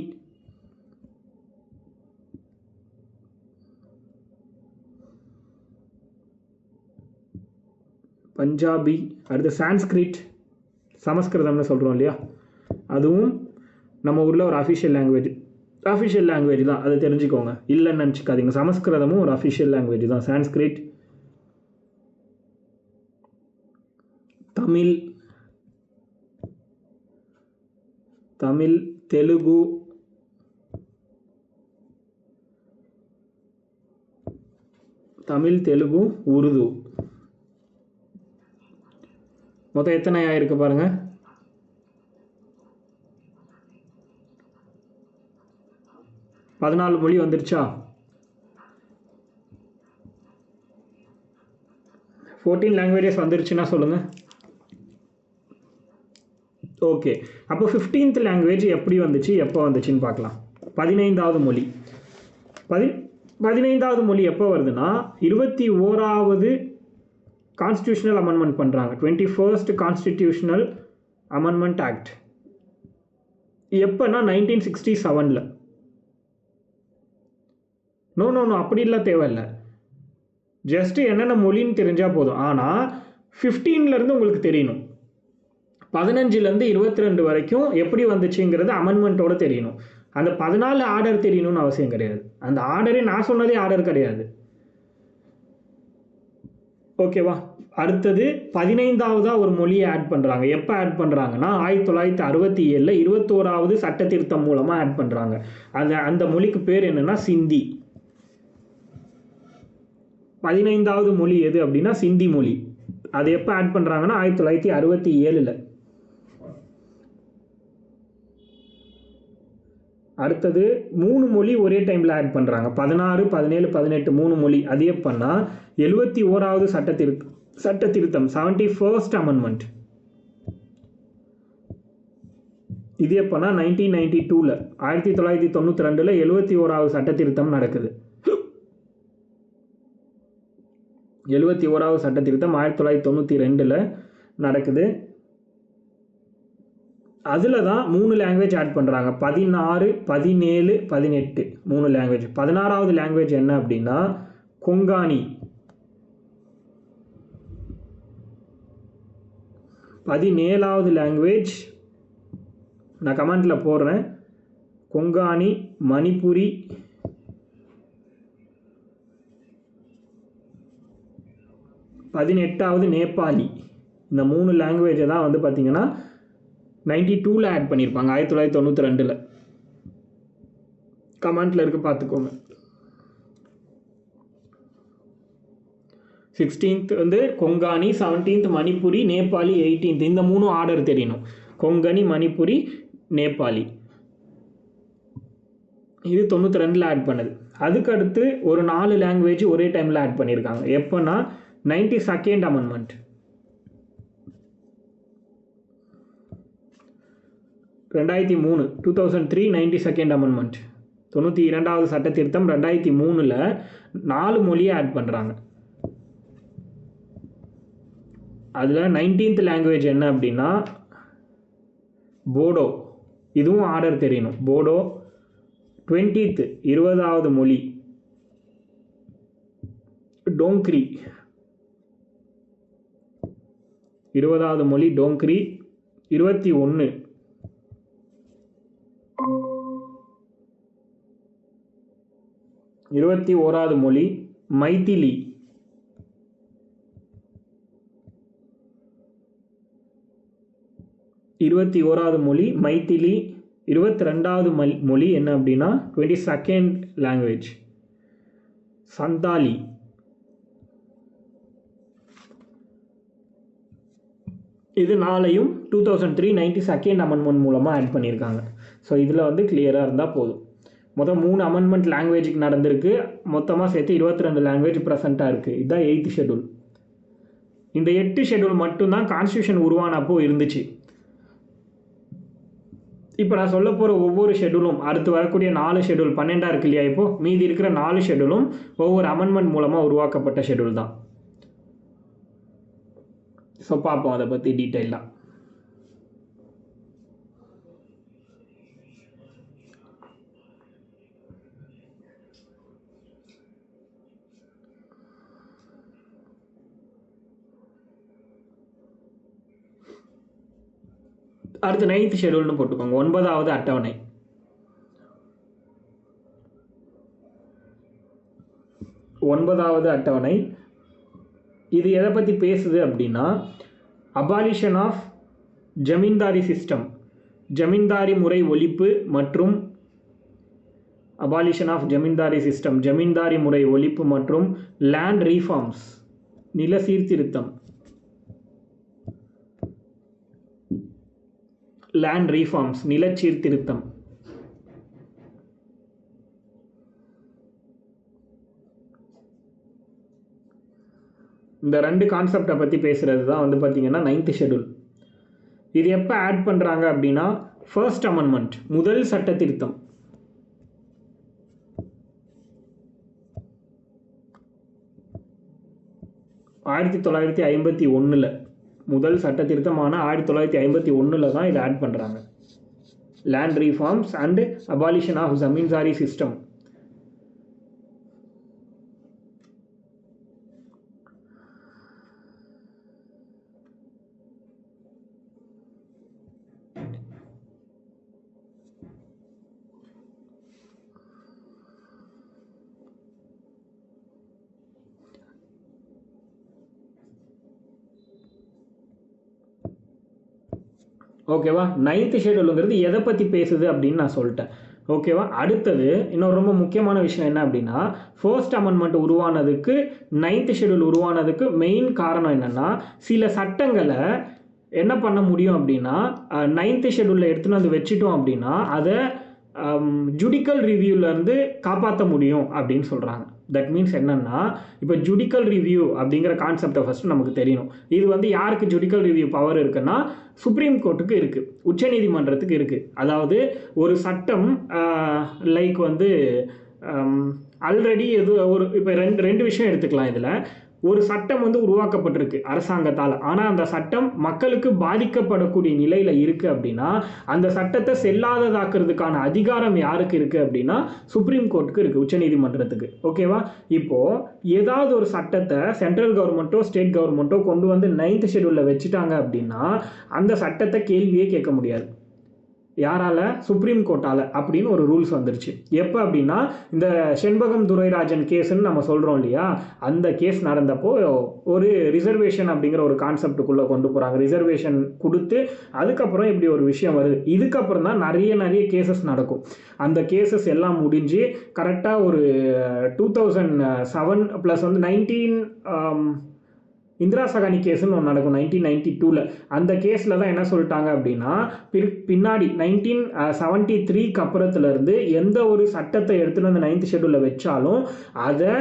Speaker 1: அடுத்து சான்ஸ்கிரிட், சமஸ்கிருதம்னு சொல்கிறோம் இல்லையா, அதுவும் நம்ம ஊரில் ஒரு அஃபிஷியல் லாங்குவேஜ் தான். அதை தெரிஞ்சுக்கோங்க, இல்லைன்னு நினச்சிக்காதீங்க. சமஸ்கிருதமும் ஒரு அஃபிஷியல் லாங்குவேஜ் தான். சான்ஸ்கிரிட், தமிழ், தெலுங்கு, உருது. மொத்தம் எத்தனை ஆயிருக்கு பாருங்க? 14 மொழி வந்துருச்சா? 14 லாங்குவேஜஸ் வந்துருச்சுன்னா சொல்லுங்கள். ஓகே, அப்போ 15th லாங்குவேஜ் எப்படி வந்துச்சு, எப்போ வந்துச்சுன்னு பார்க்கலாம். 15வது மொழி. 15வது மொழி எப்போ வருதுன்னா 21வது கான்ஸ்டியூஷனல் அமெண்ட்மெண்ட் பண்ணுறாங்க. 21st constitutional amendment act. எப்போனா 1967. நோ அப்படிலாம் தேவையில்லை. ஜஸ்ட்டு என்னென்ன மொழின்னு தெரிஞ்சால் போதும். ஆனால் 15லேருந்து உங்களுக்கு தெரியணும். 15லேருந்து 22 வரைக்கும் எப்படி வந்துச்சுங்கிறது அமெண்ட்மெண்ட்டோட தெரியணும். அந்த 14 ஆர்டர் தெரியணும்னு அவசியம் கிடையாது. அந்த ஆர்டரே நான் சொன்னதே ஆர்டர் கிடையாது. ஓகேவா? அடுத்தது 15வதா ஒரு மொழியை ஆட் பண்ணுறாங்க. எப்போ ஆட் பண்ணுறாங்கன்னா 1967 21வது சட்ட திருத்தம் மூலமாக ஆட் பண்ணுறாங்க. அந்த மொழிக்கு பேர் என்னன்னா சிந்தி. 15வது மொழி எது அப்படின்னா சிந்தி மொழி. அது எப்போ ஆட் பண்ணுறாங்கன்னா 1967. அடுத்தது 3 மொழி ஒரே டைமில் ஆட் பண்ணுறாங்க. 16, 17, 18 3 மொழி. அது எப்போன்னா 71வது சட்ட திருத்தம் 71st அமெண்ட்மெண்ட். இது எப்போனா 1992 1992 71வது சட்ட திருத்தம் நடக்குது. 71வது சட்ட திருத்தம் 1992 நடக்குது. அதில் தான் 3 லாங்குவேஜ் ஆட் பண்ணுறாங்க. 16, 17, 18 3 லாங்குவேஜ். 16வது லாங்குவேஜ் என்ன அப்படின்னா கொங்கானி. 17வது லாங்குவேஜ் நான் கமெண்ட்டில் போடுறேன். கொங்கானி, மணிப்புரி, பதினெட்டாவது நேபாளி. இந்த 3 லாங்குவேஜை தான் வந்து பார்த்திங்கன்னா 92 ஆட் பண்ணியிருப்பாங்க. 1992 கமெண்ட்டில் இருக்கு, பார்த்துக்கோங்க. 16th வந்து கொங்கானி, 17th மணிப்புரி, நேபாளி 18th. இந்த 3 ஆர்டர் தெரியணும். கொங்கணி, மணிப்புரி, நேபாளி. இது 92 ஆட் பண்ணுது. அதுக்கடுத்து ஒரு 4 லாங்குவேஜ் ஒரே டைமில் ஆட் பண்ணியிருக்காங்க. எப்போனா 92nd அமெண்ட்மெண்ட். 2003 92nd amendment. 92வது சட்ட திருத்தம் 2003 4 மொழியை ஆட் பண்ணுறாங்க. அதில் 19th லாங்குவேஜ் என்ன அப்படின்னா போடோ. இதுவும் ஆர்டர் தெரியணும். போடோ. 20th 20வது மொழி டோங்க்ரி. 20வது மொழி டோங்க்ரி. 21 21வது மொழி மைதிலி. 21வது மொழி மைதிலி. 22வது மொழி என்ன அப்படின்னா 22nd லாங்குவேஜ் சந்தாலி. இது 4ஐயும் 2003 92nd அமெண்ட்மெண்ட் மூலமாக ஆட் பண்ணியிருக்காங்க. ஸோ இதில் வந்து கிளியராக இருந்தால் போதும். மொத்தம் 3 அமெண்ட்மெண்ட் லாங்குவேஜுக்கு நடந்திருக்கு. மொத்தமாக சேர்த்து 22 லாங்குவேஜ் ப்ரெசண்ட்டாக இருக்குது. இதுதான் 8th ஷெட்யூல். இந்த 8 ஷெட்யூல் மட்டும்தான் கான்ஸ்டியூஷன் உருவானப்போ இருந்துச்சு. இப்போ நான் சொல்ல போகிற ஒவ்வொரு ஷெட்யூலும் அடுத்து வரக்கூடிய 4 ஷெட்யூல் 12 இருக்கு இல்லையா, இப்போது மீதி இருக்கிற 4 ஷெட்யூலும் ஒவ்வொரு அமெண்ட்மெண்ட் மூலமாக உருவாக்கப்பட்ட ஷெட்யூல் தான். ஸோ பார்ப்போம் அதை பற்றி டீட்டெயிலாக. அடுத்து 9th ஷெட்யூல்னு போட்டுக்கோங்க. 9வது அட்டவணை. 9வது அட்டவணை இது எதை பற்றி பேசுது அப்படின்னா abolition of zamindari system, zamindari முறை ஒழிப்பு மற்றும் abolition of zamindari system, zamindari முறை ஒழிப்பு மற்றும் லேண்ட் ரீஃபார்ம்ஸ், நில சீர்திருத்தம். லேண்ட் ரீஃபார்ம்ஸ் நில சீர்திருத்தம். இந்த 2 கான்செப்டை பற்றி பேசுகிறது தான் வந்து பார்த்திங்கன்னா 9th ஷெட்யூல். இது எப்போ ஆட் பண்ணுறாங்க அப்படின்னா ஃபர்ஸ்ட் அமெண்ட்மெண்ட், முதல் சட்ட திருத்தம். ஆயிரத்தி 1951 முதல் சட்ட திருத்தமான 1951 தான் இதை ஆட் பண்ணுறாங்க. Land reforms and abolition of zamindari system. ஓகேவா. 9th ஷெட்யூலுங்கிறது எதை பற்றி பேசுது அப்படின்னு நான் சொல்லிட்டேன். ஓகேவா. அடுத்தது இன்னொரு ரொம்ப முக்கியமான விஷயம் என்ன அப்படின்னா, ஃபர்ஸ்ட் அமெண்ட்மெண்ட் உருவானதுக்கு 9th ஷெட்யூல் உருவானதுக்கு மெயின் காரணம் என்னென்னா, சில சட்டங்களை என்ன பண்ண முடியும் அப்படின்னா 9th ஷெட்யூலில் எடுத்துன்னு வந்து வச்சுட்டோம் அப்படின்னா அதை ஜுடிக்கல் ரிவ்யூலேருந்து காப்பாற்ற முடியும் அப்படின்னு சொல்கிறாங்க. தட் மீன்ஸ் என்னென்னா, இப்போ ஜுடிக்கல் ரிவ்யூ அப்படிங்கிற கான்செப்டை ஃபஸ்ட்டு நமக்கு தெரியணும். இது வந்து யாருக்கு ஜுடிக்கல் ரிவ்யூ பவர் இருக்குன்னா, சுப்ரீம் கோர்ட்டுக்கு இருக்குது, உச்சநீதிமன்றத்துக்கு இருக்குது. அதாவது ஒரு சட்டம் லைக் வந்து ஆல்ரெடி எது ஒரு இப்போ ரெண்டு விஷயம் எடுத்துக்கலாம். இதில் ஒரு சட்டம் வந்து உருவாக்கப்பட்டிருக்கு அரசாங்கத்தால், ஆனால் அந்த சட்டம் மக்களுக்கு பாதிக்கப்படக்கூடிய நிலையில் இருக்குது அப்படின்னா அந்த சட்டத்தை செல்லாததாக்குறதுக்கான அதிகாரம் யாருக்கு இருக்குது அப்படின்னா சுப்ரீம் கோர்ட்டுக்கு இருக்குது, உச்சநீதிமன்றத்துக்கு. ஓகேவா. இப்போது ஏதாவது ஒரு சட்டத்தை சென்ட்ரல் கவர்மெண்ட்டோ ஸ்டேட் கவர்மெண்ட்டோ கொண்டு வந்து 9th ஷெட்யூலில் வச்சுட்டாங்க அப்படின்னா அந்த சட்டத்தை கேள்வியே கேட்க முடியாது. யாரால? சுப்ரீம் கோர்ட்டால் அப்படின்னு ஒரு ரூல்ஸ் வந்துருச்சு. எப்போ அப்படின்னா இந்த செண்பகம் துரைராஜன் கேஸ்ன்னு நம்ம சொல்கிறோம் இல்லையா, அந்த கேஸ் நடந்தப்போ ஒரு ரிசர்வேஷன் அப்படிங்கிற ஒரு கான்செப்டுக்குள்ளே கொண்டு போகிறாங்க. ரிசர்வேஷன் கொடுத்து அதுக்கப்புறம் இப்படி ஒரு விஷயம் வருது. இதுக்கப்புறம் தான் நிறைய கேசஸ் நடக்கும். அந்த கேசஸ் எல்லாம் முடிஞ்சு கரெக்டாக ஒரு 2007 ப்ளஸ் வந்து 19 இந்திரா சகானி கேஸ்ன்னு ஒன்று நடக்கும் 1992. அந்த கேஸில் தான் என்ன சொல்லிட்டாங்க அப்படின்னா, பின்னாடி 1973 அப்புறத்துலேருந்து எந்த ஒரு சட்டத்தை எடுத்துகிட்டு வந்து 9th ஷெட்யூலில் வச்சாலும் அதை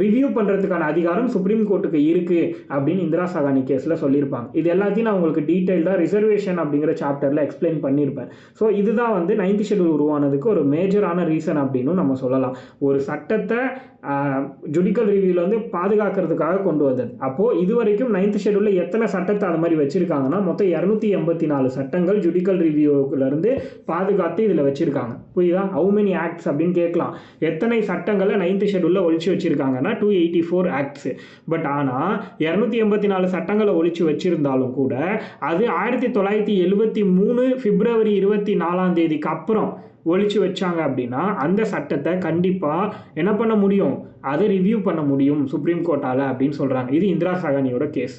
Speaker 1: ரிவ்யூ பண்ணுறதுக்கான அதிகாரம் சுப்ரீம் கோர்ட்டுக்கு இருக்குது அப்படின்னு இந்திரா சகானி கேஸில் சொல்லியிருப்பாங்க. இது எல்லாத்தையும் நான் உங்களுக்கு டீட்டெயில்டாக ரிசர்வேஷன் அப்படிங்கிற சாப்டரில் எக்ஸ்பிளைன் பண்ணியிருப்பேன். ஸோ இதுதான் வந்து 9th ஷெட்யூல் உருவானதுக்கு ஒரு மேஜரான ரீசன் அப்படின்னு நம்ம சொல்லலாம். ஒரு சட்டத்தை ஜுடிக்கல் ரிவ்யூவில் வந்து பாதுகாக்கிறதுக்காக கொண்டு வந்தது. அப்போது இது வரைக்கும் 9th ஷெட்யூலில் எத்தனை சட்டத்தை அது மாதிரி வச்சுருக்காங்கன்னா மொத்தம் 284 சட்டங்கள் ஜுடிக்கல் ரிவ்யூவிலேருந்து பாதுகாத்து இதில் வச்சுருக்காங்க. புரியுதா? ஹவு மெனி ஆக்ட்ஸ் அப்படின்னு கேட்கலாம். எத்தனை சட்டங்களை 9th ஷெட்யூலில் ஒழிச்சு வச்சுருக்காங்கன்னா 284 ஆக்ட்ஸு. பட் ஆனால் 284 சட்டங்களை ஒழிச்சு வச்சுருந்தாலும் கூட அது 1973 பிப்ரவரி 24 அப்புறம் ஒழிச்சு வச்சாங்க அப்படின்னா அந்த சட்டத்தை கண்டிப்பாக என்ன பண்ண முடியும், அதை ரிவ்யூ பண்ண முடியும் சுப்ரீம் கோர்ட்டால் அப்படின்னு சொல்கிறாங்க. இது இந்திரா சகானியோட கேஸ்.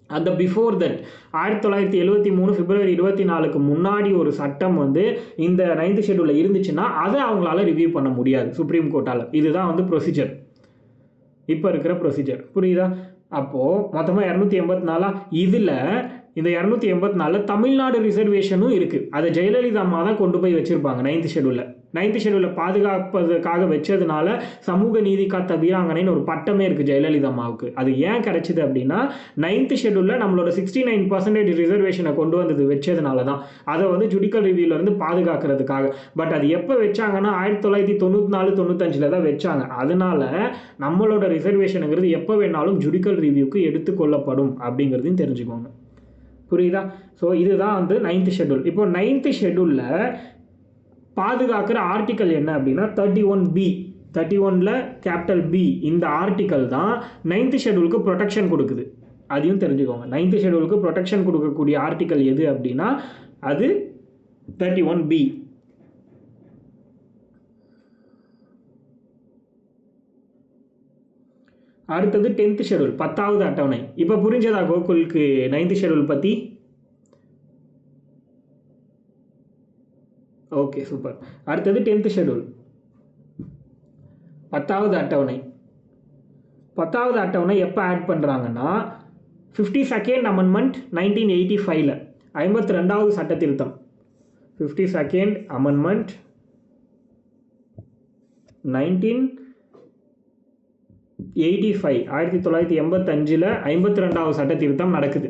Speaker 1: அந்த பிஃபோர் தட் 1973 பிப்ரவரி 24 முன்னாடி ஒரு சட்டம் வந்து இந்த 9th ஷெட்யூலில் இருந்துச்சுன்னா அதை அவங்களால ரிவ்யூ பண்ண முடியாது சுப்ரீம் கோர்ட்டால். இதுதான் வந்து ப்ரொசீஜர், இப்போ இருக்கிற ப்ரொசீஜர். புரியுதா? அப்போது மொத்தமாக 284. இதில் இந்த 284 தமிழ்நாடு ரிசர்வேஷனும் இருக்குது. அதை ஜெயலலிதா அம்மா தான் கொண்டு போய் வச்சுருப்பாங்க 9th ஷெட்யூலில். 9th ஷெட்யூலில் பாதுகாப்பதற்காக வச்சதுனால சமூக நீதி காத்த வீராங்கனைன்னு ஒரு பட்டமே இருக்குது ஜெயலலிதா அம்மாவுக்கு. அது ஏன் கிடைச்சிது அப்படின்னா 9th ஷெட்யூலில் நம்மளோட 69% ரிசர்வேஷனை கொண்டு வந்தது வச்சதுனால தான். அதை வந்து ஜுடிக்கல் ரிவ்யூலேருந்து பாதுகாக்கிறதுக்காக. பட் அது எப்போ வச்சாங்கன்னா 1994-95 தான் வச்சாங்க. அதனால நம்மளோட ரிசர்வேஷனுங்கிறது எப்போ வேணாலும் ஜுடிக்கல் ரிவ்யூக்கு எடுத்துக்கொள்ளப்படும் அப்படிங்கிறதையும் தெரிஞ்சுக்கோங்க. புரியுதா? ஸோ இதுதான் வந்து 9th ஷெட்யூல். இப்போ 9th ஷெட்யூலில் பாதுகாக்கிற ஆர்டிக்கல் என்ன அப்படின்னா 31B. 31ல் கேபிட்டல் B இந்த ஆர்டிக்கல் தான் 9th ஷெட்யூலுக்கு ப்ரொடெக்ஷன் கொடுக்குது. அதையும் தெரிஞ்சுக்கோங்க. 9th ஷெட்யூலுக்கு ப்ரொடெக்ஷன் கொடுக்கக்கூடிய ஆர்டிக்கல் எது அப்படின்னா அது 31B. அடுத்தது 10th ஷெட்யூல், 10வது அட்டவணை. இப்போ புரிஞ்சதா கோகுலுக்கு 9th ஷெட்யூல் பற்றி? Okay, super. அடுத்தது 10th ஷெட்யூல், 10வது அட்டவணை. 10வது அட்டவணை எப்போ ஆட் பண்ணுறாங்கன்னா 52nd அமெண்ட்மெண்ட் 1985ல் 52வது சட்ட திருத்தம். 52nd அமெண்ட்மெண்ட் 1985 52வது சட்ட திருத்தம் நடக்குது.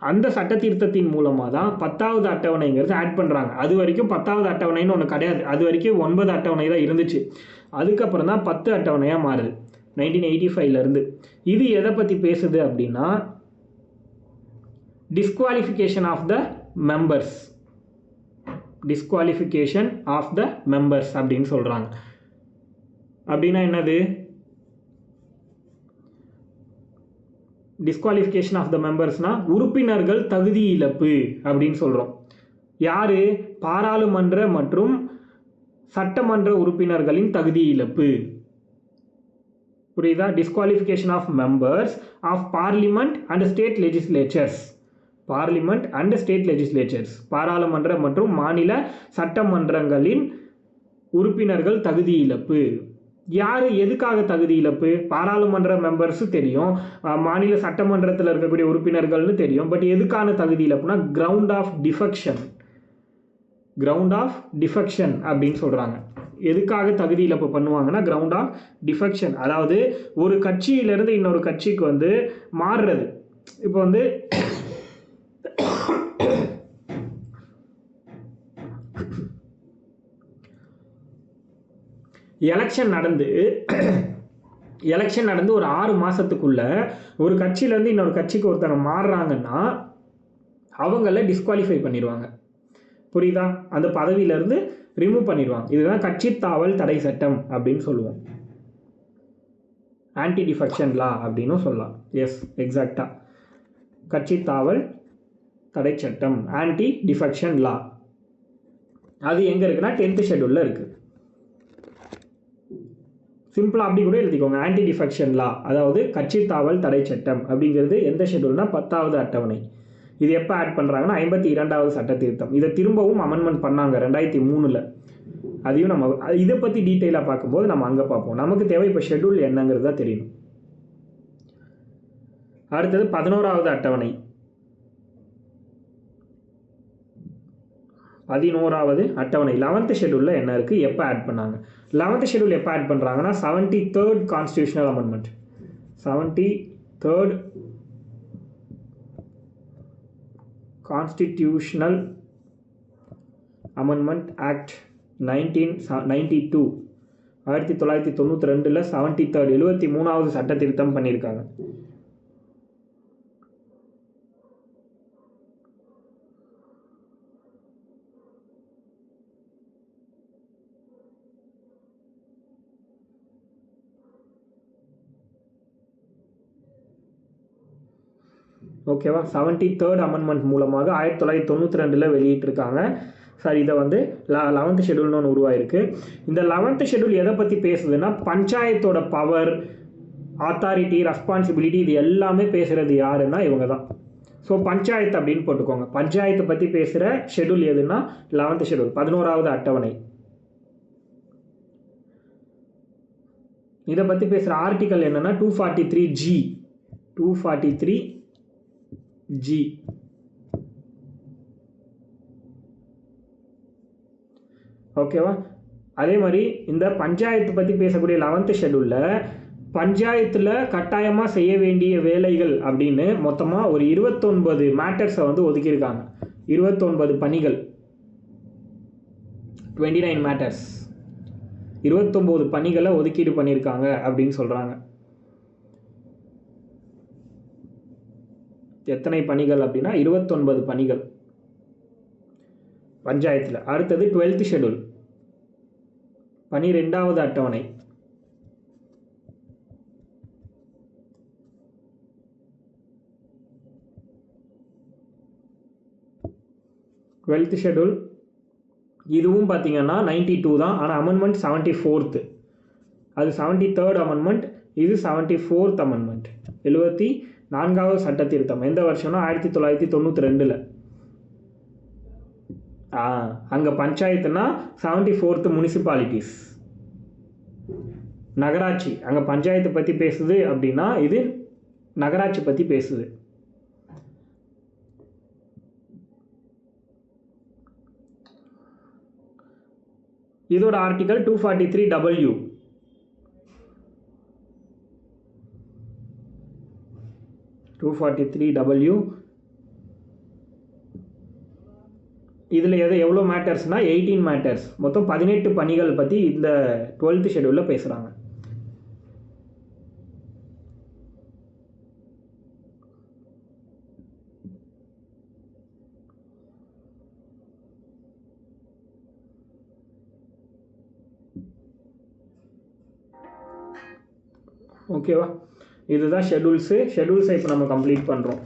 Speaker 1: அந்த சட்ட திருத்தத்தின் மூலமாக தான் 10வது அட்டவணைங்கிறது ஆட் பண்ணுறாங்க. அது வரைக்கும் 10வது அட்டவணைன்னு ஒன்று கிடையாது. அது வரைக்கும் 9 அட்டவணை தான் இருந்துச்சு. அதுக்கப்புறம் தான் 10 அட்டவணையாக மாறுது 1985லேருந்து. இது எதை பற்றி பேசுது அப்படின்னா disqualification of the members. Disqualification of the members அப்படின்னு சொல்கிறாங்க. அப்படின்னா என்னது? டிஸ்குவாலிஃபிகேஷன் ஆஃப் த மெம்பர்ஸ்னா உறுப்பினர்கள் தகுதி இழப்பு அப்படின்னு சொல்கிறோம். யார்? பாராளுமன்ற மற்றும் சட்டமன்ற உறுப்பினர்களின் தகுதி இழப்பு. புரியுதா? Disqualification of members of parliament and state legislatures. Parliament and state legislatures, பாராளுமன்ற மற்றும் மாநில சட்டமன்றங்களின் உறுப்பினர்கள் தகுதி இழப்பு. யார் எதுக்காக தகுதி இழப்பு? பாராளுமன்ற மெம்பர்ஸு தெரியும், மாநில சட்டமன்றத்தில் இருக்கக்கூடிய உறுப்பினர்கள்னு தெரியும். பட் எதுக்கான தகுதி இழப்புனா ground of defection, ground of defection அப்படின்னு சொல்கிறாங்க. எதுக்காக தகுதி இழப்பு பண்ணுவாங்கன்னா கிரவுண்ட் ஆஃப் டிஃபெக்ஷன், அதாவது ஒரு கட்சியிலேருந்து இன்னொரு கட்சிக்கு வந்து மாறுறது. இப்போ வந்து எலெக்ஷன் நடந்து ஒரு 6 மாதத்துக்குள்ள ஒரு கட்சியிலேருந்து இன்னொரு கட்சிக்கு ஒருத்தங்க மாறுறாங்கன்னா அவங்கள டிஸ்குவாலிஃபை பண்ணிடுவாங்க. புரியுதா? அந்த பதவியிலேருந்து ரிமூவ் பண்ணிடுவாங்க. இதுதான் கட்சி தாவல் தடை சட்டம் அப்படின்னு சொல்லுவோம். ஆன்டி டிஃபெக்ஷன் லா அப்படின்னு சொல்லலாம். எஸ், எக்ஸாக்டாக கட்சி தாவல் தடை சட்டம், ஆன்டி டிஃபெக்ஷன் லா. அது எங்கே இருக்குன்னா 10th ஷெட்யூலில் இருக்குது. சிம்பிளாக அப்படி கூட எழுதிக்கோங்க, ஆன்டி டிஃபெக்ஷன் லா, அதாவது கட்சி தாவல் தடை சட்டம் அப்படிங்கிறது எந்த ஷெட்யூல்னா 10வது அட்டவணை. இது எப்போ ஆட் பண்ணுறாங்கன்னா 52வது சட்ட திருத்தம். இதை திரும்பவும் அமெண்ட்மெண்ட் பண்ணாங்க 2003. அதையும் நம்ம இதை பற்றி டீட்டெயிலாக பார்க்கும்போது நம்ம அங்கே பார்ப்போம். நமக்கு தேவை இப்போ ஷெட்யூல் என்னங்கிறது தான் தெரியணும். அடுத்தது 11வது அட்டவணை. 11வது அட்டவணை 11th ஷெட்யூலில் என்ன இருக்குது, எப்போ ஆட் பண்ணாங்க? 11th ஷெட்யூல் எப்போ ஆட் பண்ணுறாங்கன்னா 73rd constitutional amendment, 73rd constitutional amendment act 1992, 1992 73rd 73வது சட்ட திருத்தம் பண்ணியிருக்காங்க. ஓகேவா? 73rd அமெண்ட்மெண்ட் மூலமாக 1992 வெளியிட்டிருக்காங்க. சார், இதை வந்து 11th ஷெட்யூல்னு ஒன்று உருவாயிருக்கு. இந்த 11th ஷெட்யூல் எதை பற்றி பேசுதுன்னா பஞ்சாயத்தோட பவர், அத்தாரிட்டி, ரெஸ்பான்சிபிலிட்டி, இது எல்லாமே பேசுகிறது யாருன்னா இவங்க தான். ஸோ பஞ்சாயத்து அப்படின்னு போட்டுக்கோங்க. பஞ்சாயத்தை பற்றி பேசுகிற ஷெட்யூல் எதுன்னா 11th ஷெட்யூல், 11வது அட்டவணை. இதை பற்றி பேசுகிற ஆர்டிக்கல் என்னன்னா 243G, 243G. ஓகேவா? அதே மாதிரி இந்த பஞ்சாயத்து பற்றி பேசக்கூடிய 11th ஷெட்யூலில் பஞ்சாயத்தில் கட்டாயமாக செய்ய வேண்டிய வேலைகள் அப்படின்னு மொத்தமாக ஒரு 29 மேட்டர்ஸை வந்து ஒதுக்கியிருக்காங்க. 29 பணிகள், 29 மேட்டர்ஸ், 29 பணிகளை ஒதுக்கீடு பண்ணியிருக்காங்க அப்படின்னு சொல்கிறாங்க. எத்தனை பணிகள் அப்படின்னா 29 பணிகள் பஞ்சாயத்தில். அடுத்தது 12th ஷெட்யூல், 12வது அட்டவணை. ஷெட்யூல் இதுவும் பார்த்தீங்கன்னா 92 தான், ஆனால் அமெண்ட்மெண்ட் 74th. அது 73rd அமெண்ட்மெண்ட், இது 74th அமெண்ட்மெண்ட். 74வது சட்ட திருத்தம் எந்த வருஷம்னா 1992. அங்கே பஞ்சாயத்துனா 74th முனிசிபாலிட்டிஸ், நகராட்சி. அங்கே பஞ்சாயத்து பற்றி பேசுது அப்படின்னா இது நகராட்சி பற்றி பேசுது. இதோட ஆர்டிகல் 243W. இதில் எவ்வளோ மேட்டர்ஸ்னால் 18 மேட்டர்ஸ், மொத்தம் 18 பணிகள் பற்றி இந்த 12th ஷெட்யூலில் பேசுகிறாங்க. ஓகேவா? இதுதான் ஷெட்யூல்ஸை இப்போ நம்ம கம்ப்ளீட் பண்ணுறோம்.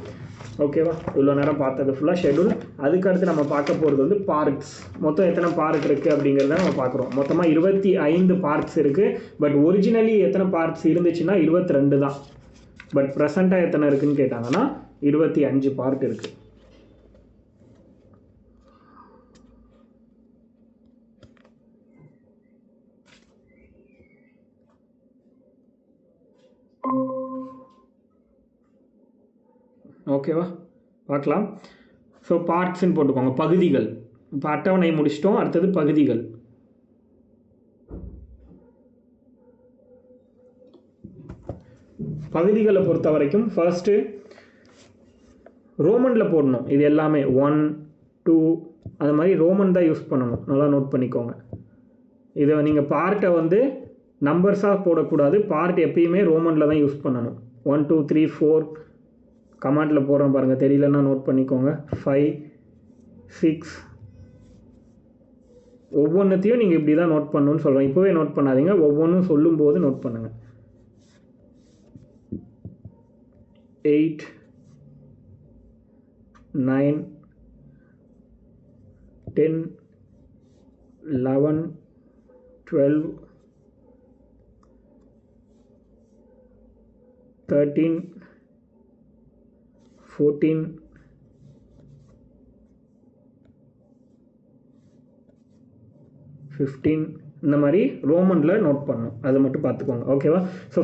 Speaker 1: ஓகேவா? இவ்வளோ நேரம் பார்த்தது ஃபுல்லாக ஷெட்யூல். அதுக்கடுத்து நம்ம பார்க்க போகிறது வந்து பார்க்ஸ். மொத்தம் எத்தனை பார்க் இருக்குது அப்படிங்கிறத நம்ம பார்க்குறோம். மொத்தமாக 25 பார்க்ஸ் இருக்குது. பட் ஒரிஜினலி எத்தனை பார்க்ஸ் இருந்துச்சுன்னா 22 தான். பட் ப்ரெசண்ட்டாக எத்தனை இருக்குதுன்னு கேட்டாங்கன்னா 25 பார்க் இருக்குது. ஓகேவா, பார்க்கலாம். ஸோ பார்ட்ஸ்ன்னு போட்டுக்கோங்க, பகுதிகள். இப்போ அட்டவணை முடிச்சிட்டோம், அடுத்தது பகுதிகள். பகுதிகளை பொறுத்த வரைக்கும் ஃபர்ஸ்ட்டு ரோமனில் போடணும். இது எல்லாமே 1 2 அது மாதிரி ரோமன் தான் யூஸ் பண்ணணும், நல்லா நோட் பண்ணிக்கோங்க. இதை நீங்கள் பார்ட்டை வந்து நம்பர்ஸாக போடக்கூடாது, பார்ட் எப்பயுமே ரோமனில் தான் யூஸ் பண்ணணும். 1 2 3 4 கமாண்டில் போடுறோம் பாருங்கள், தெரியலன்னா நோட் பண்ணிக்கோங்க. 5 6 ஒவ்வொன்றத்தையும் நீங்கள் இப்படி தான் நோட் பண்ணணும்னு சொல்கிறேன். இப்போவே நோட் பண்ணாதீங்க, ஒவ்வொன்றும் சொல்லும்போது நோட் பண்ணுங்கள். 8 9 10 11 12 13 14 15 இந்த மாதிரி ரோமனில் நோட் பண்ணணும், அதை மட்டும் பார்த்துக்கோங்க. ஓகேவா. ஸோ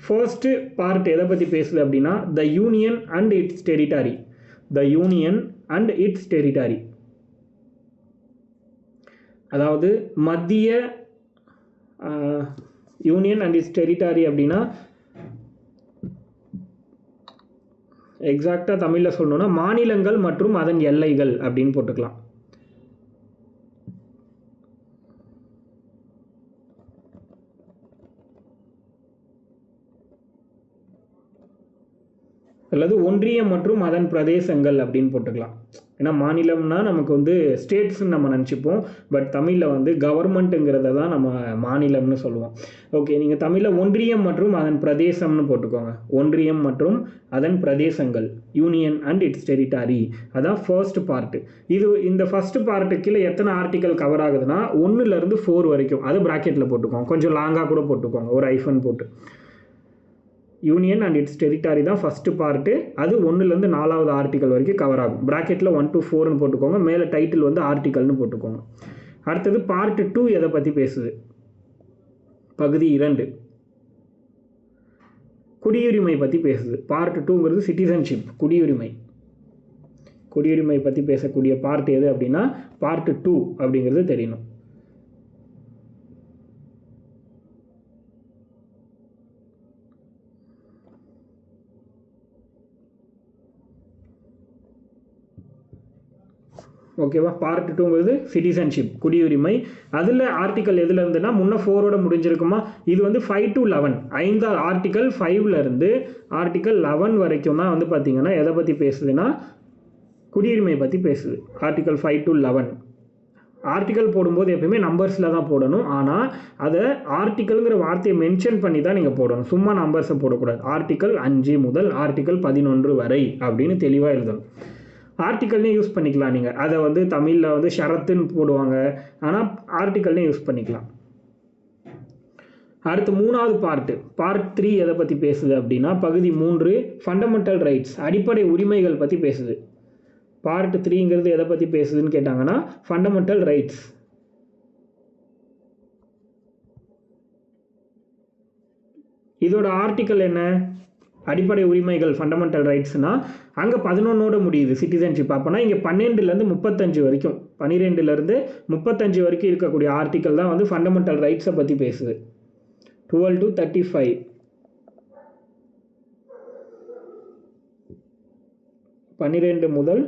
Speaker 1: ஃபர்ஸ்ட்டு பார்ட் எதை பற்றி பேசுது அப்படின்னா த union and it's territory. The union and it's territory, அதாவது மத்திய யூனியன் அண்ட் இட்ஸ் டெரிட்டரி அப்படின்னா எக்ஸாக்டாக தமிழில் சொல்லணும்னா மாநிலங்கள் மற்றும் அதன் எல்லைகள் அப்படின்னு போட்டுக்கலாம். அல்லது ஒன்றியம் மற்றும் அதன் பிரதேசங்கள் அப்படின்னு போட்டுக்கலாம். ஏன்னா மாநிலம்னா நமக்கு வந்து ஸ்டேட்ஸ்ன்னு நம்ம நினச்சிப்போம், பட் தமிழில் வந்து கவர்மெண்ட்டுங்கிறத தான் நம்ம மாநிலம்னு சொல்லுவோம். ஓகே, நீங்கள் தமிழில் ஒன்றியம் மற்றும் அதன் பிரதேசம்னு போட்டுக்கோங்க. ஒன்றியம் மற்றும் அதன் பிரதேசங்கள், யூனியன் அண்ட் இட்ஸ் டெரிட்டரி, அதான் ஃபர்ஸ்ட் பார்ட்டு. இந்த ஃபர்ஸ்ட் பார்ட்டு கீழே எத்தனை ஆர்டிக்கல் கவர் ஆகுதுன்னா 1 to 4 வரைக்கும். அது ப்ராக்கெட்டில் போட்டுக்கோங்க, கொஞ்சம் லாங்காக கூட போட்டுக்கோங்க, ஒரு ஐஃபன் போட்டு. யூனியன் அண்ட் இட்ஸ் டெரிட்டரி தான் ஃபஸ்ட்டு பார்ட்டு, அது 1 to 4 ஆர்டிக்கல் வரைக்கும் கவர் ஆகும். ப்ராக்கெட்டில் 1 to 4ன்னு போட்டுக்கோங்க, மேலே டைட்டில் வந்து ஆர்டிக்கல்னு போட்டுக்கோங்க. அடுத்தது பார்ட் 2 எதை பற்றி பேசுது? பகுதி 2 குடியுரிமை பற்றி பேசுது. பார்ட் 2ங்கிறது சிட்டிசன்ஷிப், குடியுரிமை பற்றி பேசக்கூடிய பார்ட் எது அப்படின்னா பார்ட் 2 அப்படிங்கிறது தெரியணும். ஓகேவா. பார்ட் 2ங்கிறது சிட்டிசன்ஷிப், குடியுரிமை. அதில் ஆர்டிக்கல் எதில் இருந்துன்னா முன்னே 4ஓட முடிஞ்சிருக்குமா, இது வந்து 5 to 11, 5 ஆர்டிக்கல் 5லேருந்து ஆர்டிக்கல் 11 வரைக்கும் தான் வந்து பார்த்திங்கன்னா எதை பற்றி பேசுதுன்னா குடியுரிமை பற்றி பேசுது. ஆர்டிக்கல் 5 to 11 ஆர்டிக்கல் போடும்போது எப்பயுமே நம்பர்ஸில் தான் போடணும், ஆனால் அதை ஆர்டிக்கல்ங்கிற வார்த்தையை மென்ஷன் பண்ணி தான் நீங்கள் போடணும், சும்மா நம்பர்ஸை போடக்கூடாது. ஆர்டிக்கல் 5 முதல் ஆர்டிக்கல் 11 வரை அப்படின்னு தெளிவாக எழுதணும். ஆர்டிக்கல்னே யூஸ் பண்ணிக்கலாம் நீங்கள், அதை வந்து தமிழில் வந்து ஷரத்துன்னு போடுவாங்க, ஆனால் ஆர்டிக்கல்னே யூஸ் பண்ணிக்கலாம். அடுத்து 3வது பார்ட் 3 எதை பற்றி பேசுது அப்படின்னா பகுதி 3 ஃபண்டமெண்டல் ரைட்ஸ், அடிப்படை உரிமைகள் பற்றி பேசுது. பார்ட் 3ங்கிறது எதை பற்றி பேசுதுன்னு கேட்டாங்கன்னா ஃபண்டமெண்டல் ரைட்ஸ். இதோட ஆர்டிக்கல் என்ன? அடிப்படை உரிமைகள், ஃபண்டமெண்டல் ரைட்ஸ்னா அங்கே 11ஓட முடியுது சிட்டிசன்ஷிப். அப்போனா இங்கே 12லேருந்து 35 வரைக்கும், 12லேருந்து 35 வரைக்கும் இருக்கக்கூடிய ஆர்டிக்கல் தான் வந்து ஃபண்டமெண்டல் ரைட்ஸை பற்றி பேசுது. 12 to 35 12 முதல்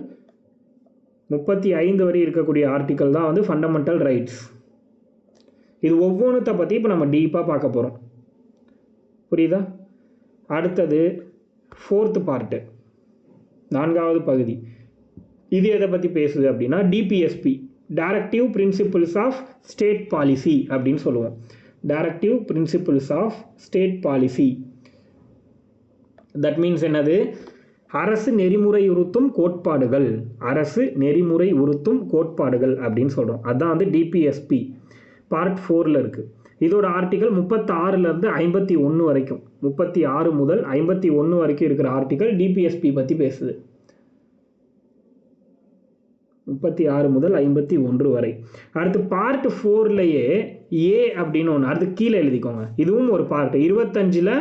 Speaker 1: 35 வரை இருக்கக்கூடிய ஆர்டிக்கல் தான் வந்து ஃபண்டமெண்டல் ரைட்ஸ். இது ஒவ்வொன்றத்தை பற்றி இப்போ நம்ம டீப்பாக பார்க்க போகிறோம், புரியுதா? அடுத்தது 4th பார்ட்டு, 4வது பகுதி. இது எதை பற்றி பேசுது அப்படின்னா DPSP, directive principles of state policy அப்படின்னு சொல்லுவோம். Directive principles of state policy, that means என்னது? அரசு நெறிமுறையுறுத்தும் கோட்பாடுகள், அரசு நெறிமுறையுறுத்தும் கோட்பாடுகள் அப்படின்னு சொல்கிறோம். அதுதான் வந்து டிபிஎஸ்பி, பார்ட் 4ல் இருக்குது. இதோட ஆர்டிக்கல் 36லேருந்து 51 வரைக்கும், 36 முதல் 51 வரைக்கும் இருக்கிற ஆர்டிக்கல் டிபிஎஸ்பி பற்றி பேசுது. 36 முதல் 51 வரை. அடுத்து பார்ட் 4லேயே ஏ அப்படின்னு ஒன்று, அடுத்து கீழே எழுதிக்கோங்க, இதுவும் ஒரு பார்ட். 25ல்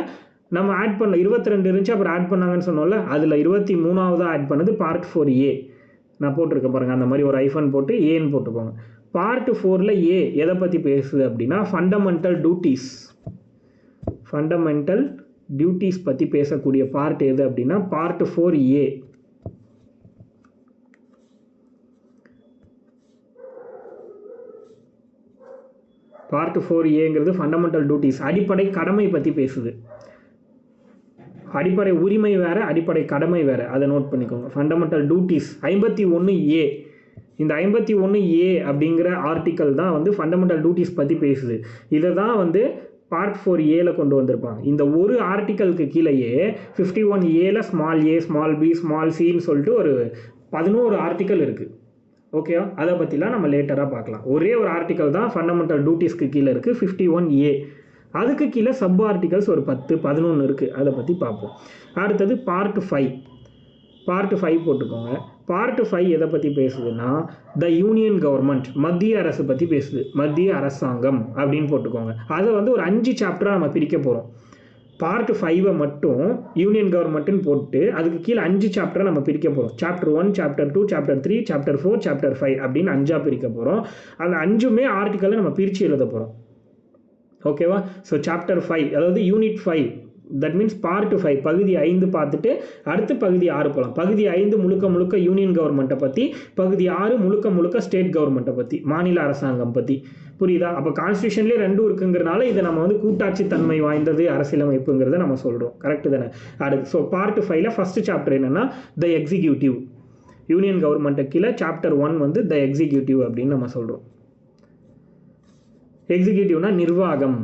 Speaker 1: நம்ம ஆட் பண்ண 22 இருந்துச்சு, அப்புறம் ஆட் பண்ணாங்கன்னு சொன்னோம்ல, அதில் 23வது ஆட் பண்ணது பார்ட் 4A. நான் போட்டிருக்கேன் பாருங்கள், அந்த மாதிரி ஒரு ஐஃபன் போட்டு ஏன்னு போட்டுக்கோங்க. பார்ட் 4ல் ஏ எதை பற்றி பேசுது அப்படின்னா ஃபண்டமெண்டல் டியூட்டிஸ் பற்றி பேசக்கூடிய பார்ட் எது அப்படின்னா பார்ட் 4A. பார்ட் 4Aங்கிறது ஃபண்டமெண்டல் டியூட்டிஸ், அடிப்படை கடமை பற்றி பேசுது. அடிப்படை உரிமை வேறு, அடிப்படை கடமை வேறு, அதை நோட் பண்ணிக்கோங்க. Fundamental duties 51A. இந்த 51A அப்படிங்கிற ஆர்டிக்கல் தான் வந்து ஃபண்டமெண்டல் டியூட்டிஸ் பற்றி பேசுது. இதை தான் வந்து பார்ட் 4Aல கொண்டு வந்திருப்பாங்க. இந்த ஒரு ஆர்டிக்கலுக்கு கீழேயே 51Aல small A, small B, small சின்னு சொல்லிட்டு ஒரு 11 ஆர்டிக்கல் இருக்குது. ஓகேவா? அதை பற்றிலாம் நம்ம லேட்டராக பார்க்கலாம். ஒரே ஒரு ஆர்டிக்கல் தான் ஃபண்டமெண்டல் டியூட்டிஸ்க்கு கீழே இருக்குது, 51A. அதுக்கு கீழே சப் ஆர்டிகல்ஸ் ஒரு 10-11 இருக்குது, அதை பற்றி பார்ப்போம். அடுத்தது பார்ட் 5 போட்டுக்கோங்க. பார்ட் 5 எதை பற்றி பேசுதுன்னா த யூனியன் கவர்மெண்ட், மத்திய அரசு பற்றி பேசுது. மத்திய அரசாங்கம் அப்படின்னு போட்டுக்கோங்க. அதை வந்து ஒரு 5 சாப்டராக நம்ம பிரிக்க போகிறோம். பார்ட் 5 மட்டும் யூனியன் கவர்மெண்ட்டுன்னு போட்டு அதுக்கு கீழே 5 சாப்டரை நம்ம பிரிக்க போகிறோம். Chapter 1, chapter 2, chapter 3, chapter 4, chapter 5 அப்படின்னு 5ஆக பிரிக்க போகிறோம். அந்த 5மே ஆர்டிக்கலை நம்ம பிரித்து எழுத போகிறோம். ஓகேவா? ஸோ சாப்டர் 5, அதாவது யூனிட் 5, தட் மீன்ஸ் பார்ட் 5 பகுதி 5 பார்த்துட்டு அடுத்து பகுதி 6 போகலாம். பகுதி 5 முழுக்க யூனியன் கவர்மெண்ட்டை பற்றி, பகுதி 6 முழுக்க ஸ்டேட் கவர்மெண்ட்டை பற்றி, மாநில அரசாங்கம் பற்றி. புரியுதா? அப்போ கான்ஸ்டியூஷன்லேயே 2 இருக்குங்கிறனால இதை நம்ம வந்து கூட்டாட்சி தன்மை வாய்ந்தது அரசியலமைப்புங்கிறத நம்ம சொல்கிறோம். கரெக்டு தானே? அடுத்து ஸோ பார்ட் 5ல் ஃபஸ்ட்டு சாப்டர் என்னென்னா த எக்ஸிக்யூட்டிவ். யூனியன் கவர்மெண்ட்டை கீழே சாப்டர் 1 வந்து த எக்ஸிக்யூட்டிவ் அப்படின்னு நம்ம சொல்கிறோம். எக்ஸிக்யூட்டிவ்னா நிர்வாகம்.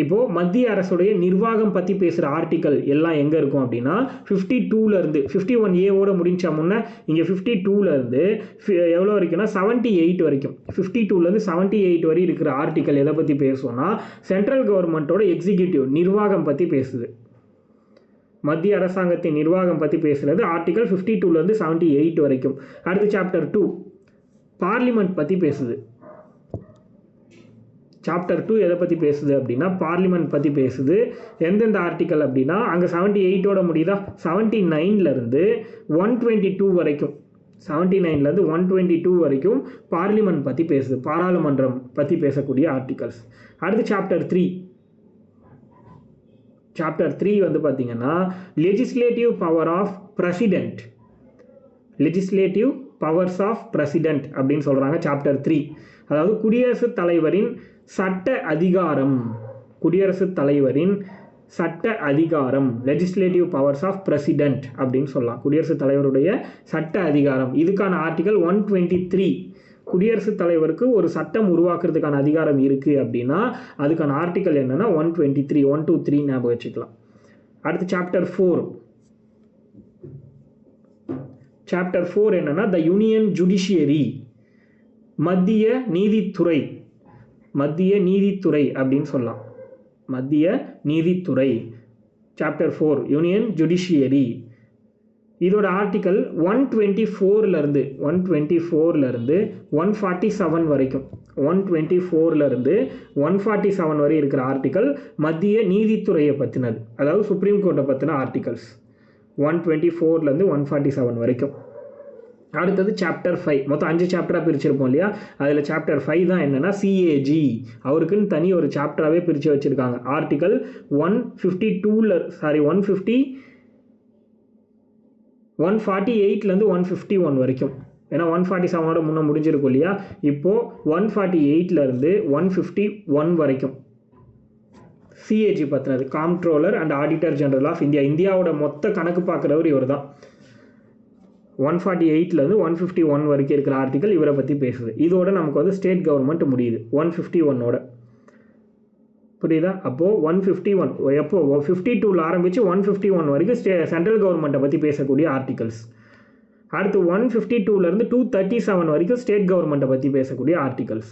Speaker 1: இப்போது மத்திய அரசுடைய நிர்வாகம் பற்றி பேசுகிற ஆர்டிக்கல் எல்லாம் எங்கே இருக்கும் அப்படின்னா 52லேருந்து 51Aவோட முடிஞ்சா முன்னே இங்கே 52லேருந்து எவ்வளோ வரைக்கும்னா 78 வரைக்கும், 52லேருந்து 78 வரை இருக்கிற ஆர்டிக்கல் எதை பற்றி பேசுவோம்னா சென்ட்ரல் கவர்மெண்ட்டோட எக்ஸிக்யூட்டிவ் நிர்வாகம் பற்றி பேசுது. மத்திய அரசாங்கத்தின் நிர்வாகம் பற்றி பேசுகிறது ஆர்டிக்கல் 52லேருந்து 78 வரைக்கும். அடுத்து சாப்டர் 2 பார்லிமெண்ட் பற்றி பேசுது. சாப்டர் 2 எதை பற்றி பேசுது அப்படின்னா பார்லிமெண்ட் பற்றி பேசுது. எந்தெந்த ஆர்டிக்கல் அப்படின்னா அங்கே 78ஓட முடியுதா, 79லேருந்து 122 வரைக்கும், 79லேருந்து 122 வரைக்கும் பார்லிமெண்ட் பற்றி பேசுது, பாராளுமன்றம் பற்றி பேசக்கூடிய ஆர்டிகல்ஸ். அடுத்து சாப்டர் 3 வந்து பார்த்தீங்கன்னா legislative power of president, legislative powers of president அப்படின்னு சொல்கிறாங்க சாப்டர் 3. அதாவது குடியரசுத் தலைவரின் சட்ட அதிகாரம், குடியரசுத் தலைவரின் சட்ட அதிகாரம், லெஜிஸ்லேட்டிவ் பவர்ஸ் ஆஃப் பிரசிடென்ட் அப்படின்னு சொல்லலாம். குடியரசுத் தலைவருடைய சட்ட அதிகாரம். இதுக்கான ஆர்டிகல் 123. குடியரசுத் தலைவருக்கு ஒரு சட்டம் உருவாக்குறதுக்கான அதிகாரம் இருக்குது அப்படின்னா அதுக்கான ஆர்டிக்கல் என்னென்னா 123, 123 ஞாபகம் வச்சுக்கலாம். அடுத்து சாப்டர் 4 என்னென்னா த யூனியன் ஜுடிஷியரி, மத்திய நீதித்துறை அப்படின்னு சொல்லலாம். மத்திய நீதித்துறை சாப்டர் 4 யூனியன் ஜுடிஷியரி. இதோட ஆர்டிக்கல் 124லேருந்து 147 வரைக்கும், 124லேருந்து 147 வரை இருக்கிற ஆர்டிக்கல் மத்திய நீதித்துறையை பற்றினது, அதாவது சுப்ரீம் கோர்ட்டை பற்றின ஆர்டிகல்ஸ் 124லேருந்து 147 வரைக்கும். அடுத்தது சாப்டர் 5, மொத்தம் 5 சாப்டராக பிரிச்சிருப்போம் இல்லையா? அதில் சாப்டர் 5 தான் என்னென்னா CAG, அவருக்குன்னு தனி ஒரு சாப்டராகவே பிரித்து வச்சுருக்காங்க. ஆர்டிக்கல் 148லேருந்து 151 வரைக்கும். ஏன்னா 147ஓட முன்னே முடிஞ்சிருக்கும் இல்லையா? இப்போது 148லேருந்து 151 வரைக்கும் CAG பற்றினது, comptroller and auditor general of India. இந்தியாவோட மொத்த கணக்கு பார்க்குறவர் இவர் தான். 148லேருந்து 151 வரைக்கும் இருக்கிற ஆர்டிக்கல் இவரை பற்றி பேசுது. இதோட நமக்கு வந்து ஸ்டேட் கவர்மெண்ட் முடியுது 151ஓட. புரியுதா? அப்போது 151 எப்போ 52ல் ஆரம்பித்து 151 வரைக்கும் சென்ட்ரல் கவர்மெண்ட்டை பற்றி பேசக்கூடிய ஆர்டிகல்ஸ். அடுத்து 152லேருந்து 237 வரைக்கும் ஸ்டேட் கவர்மெண்ட்டை பற்றி பேசக்கூடிய ஆர்டிகல்ஸ்.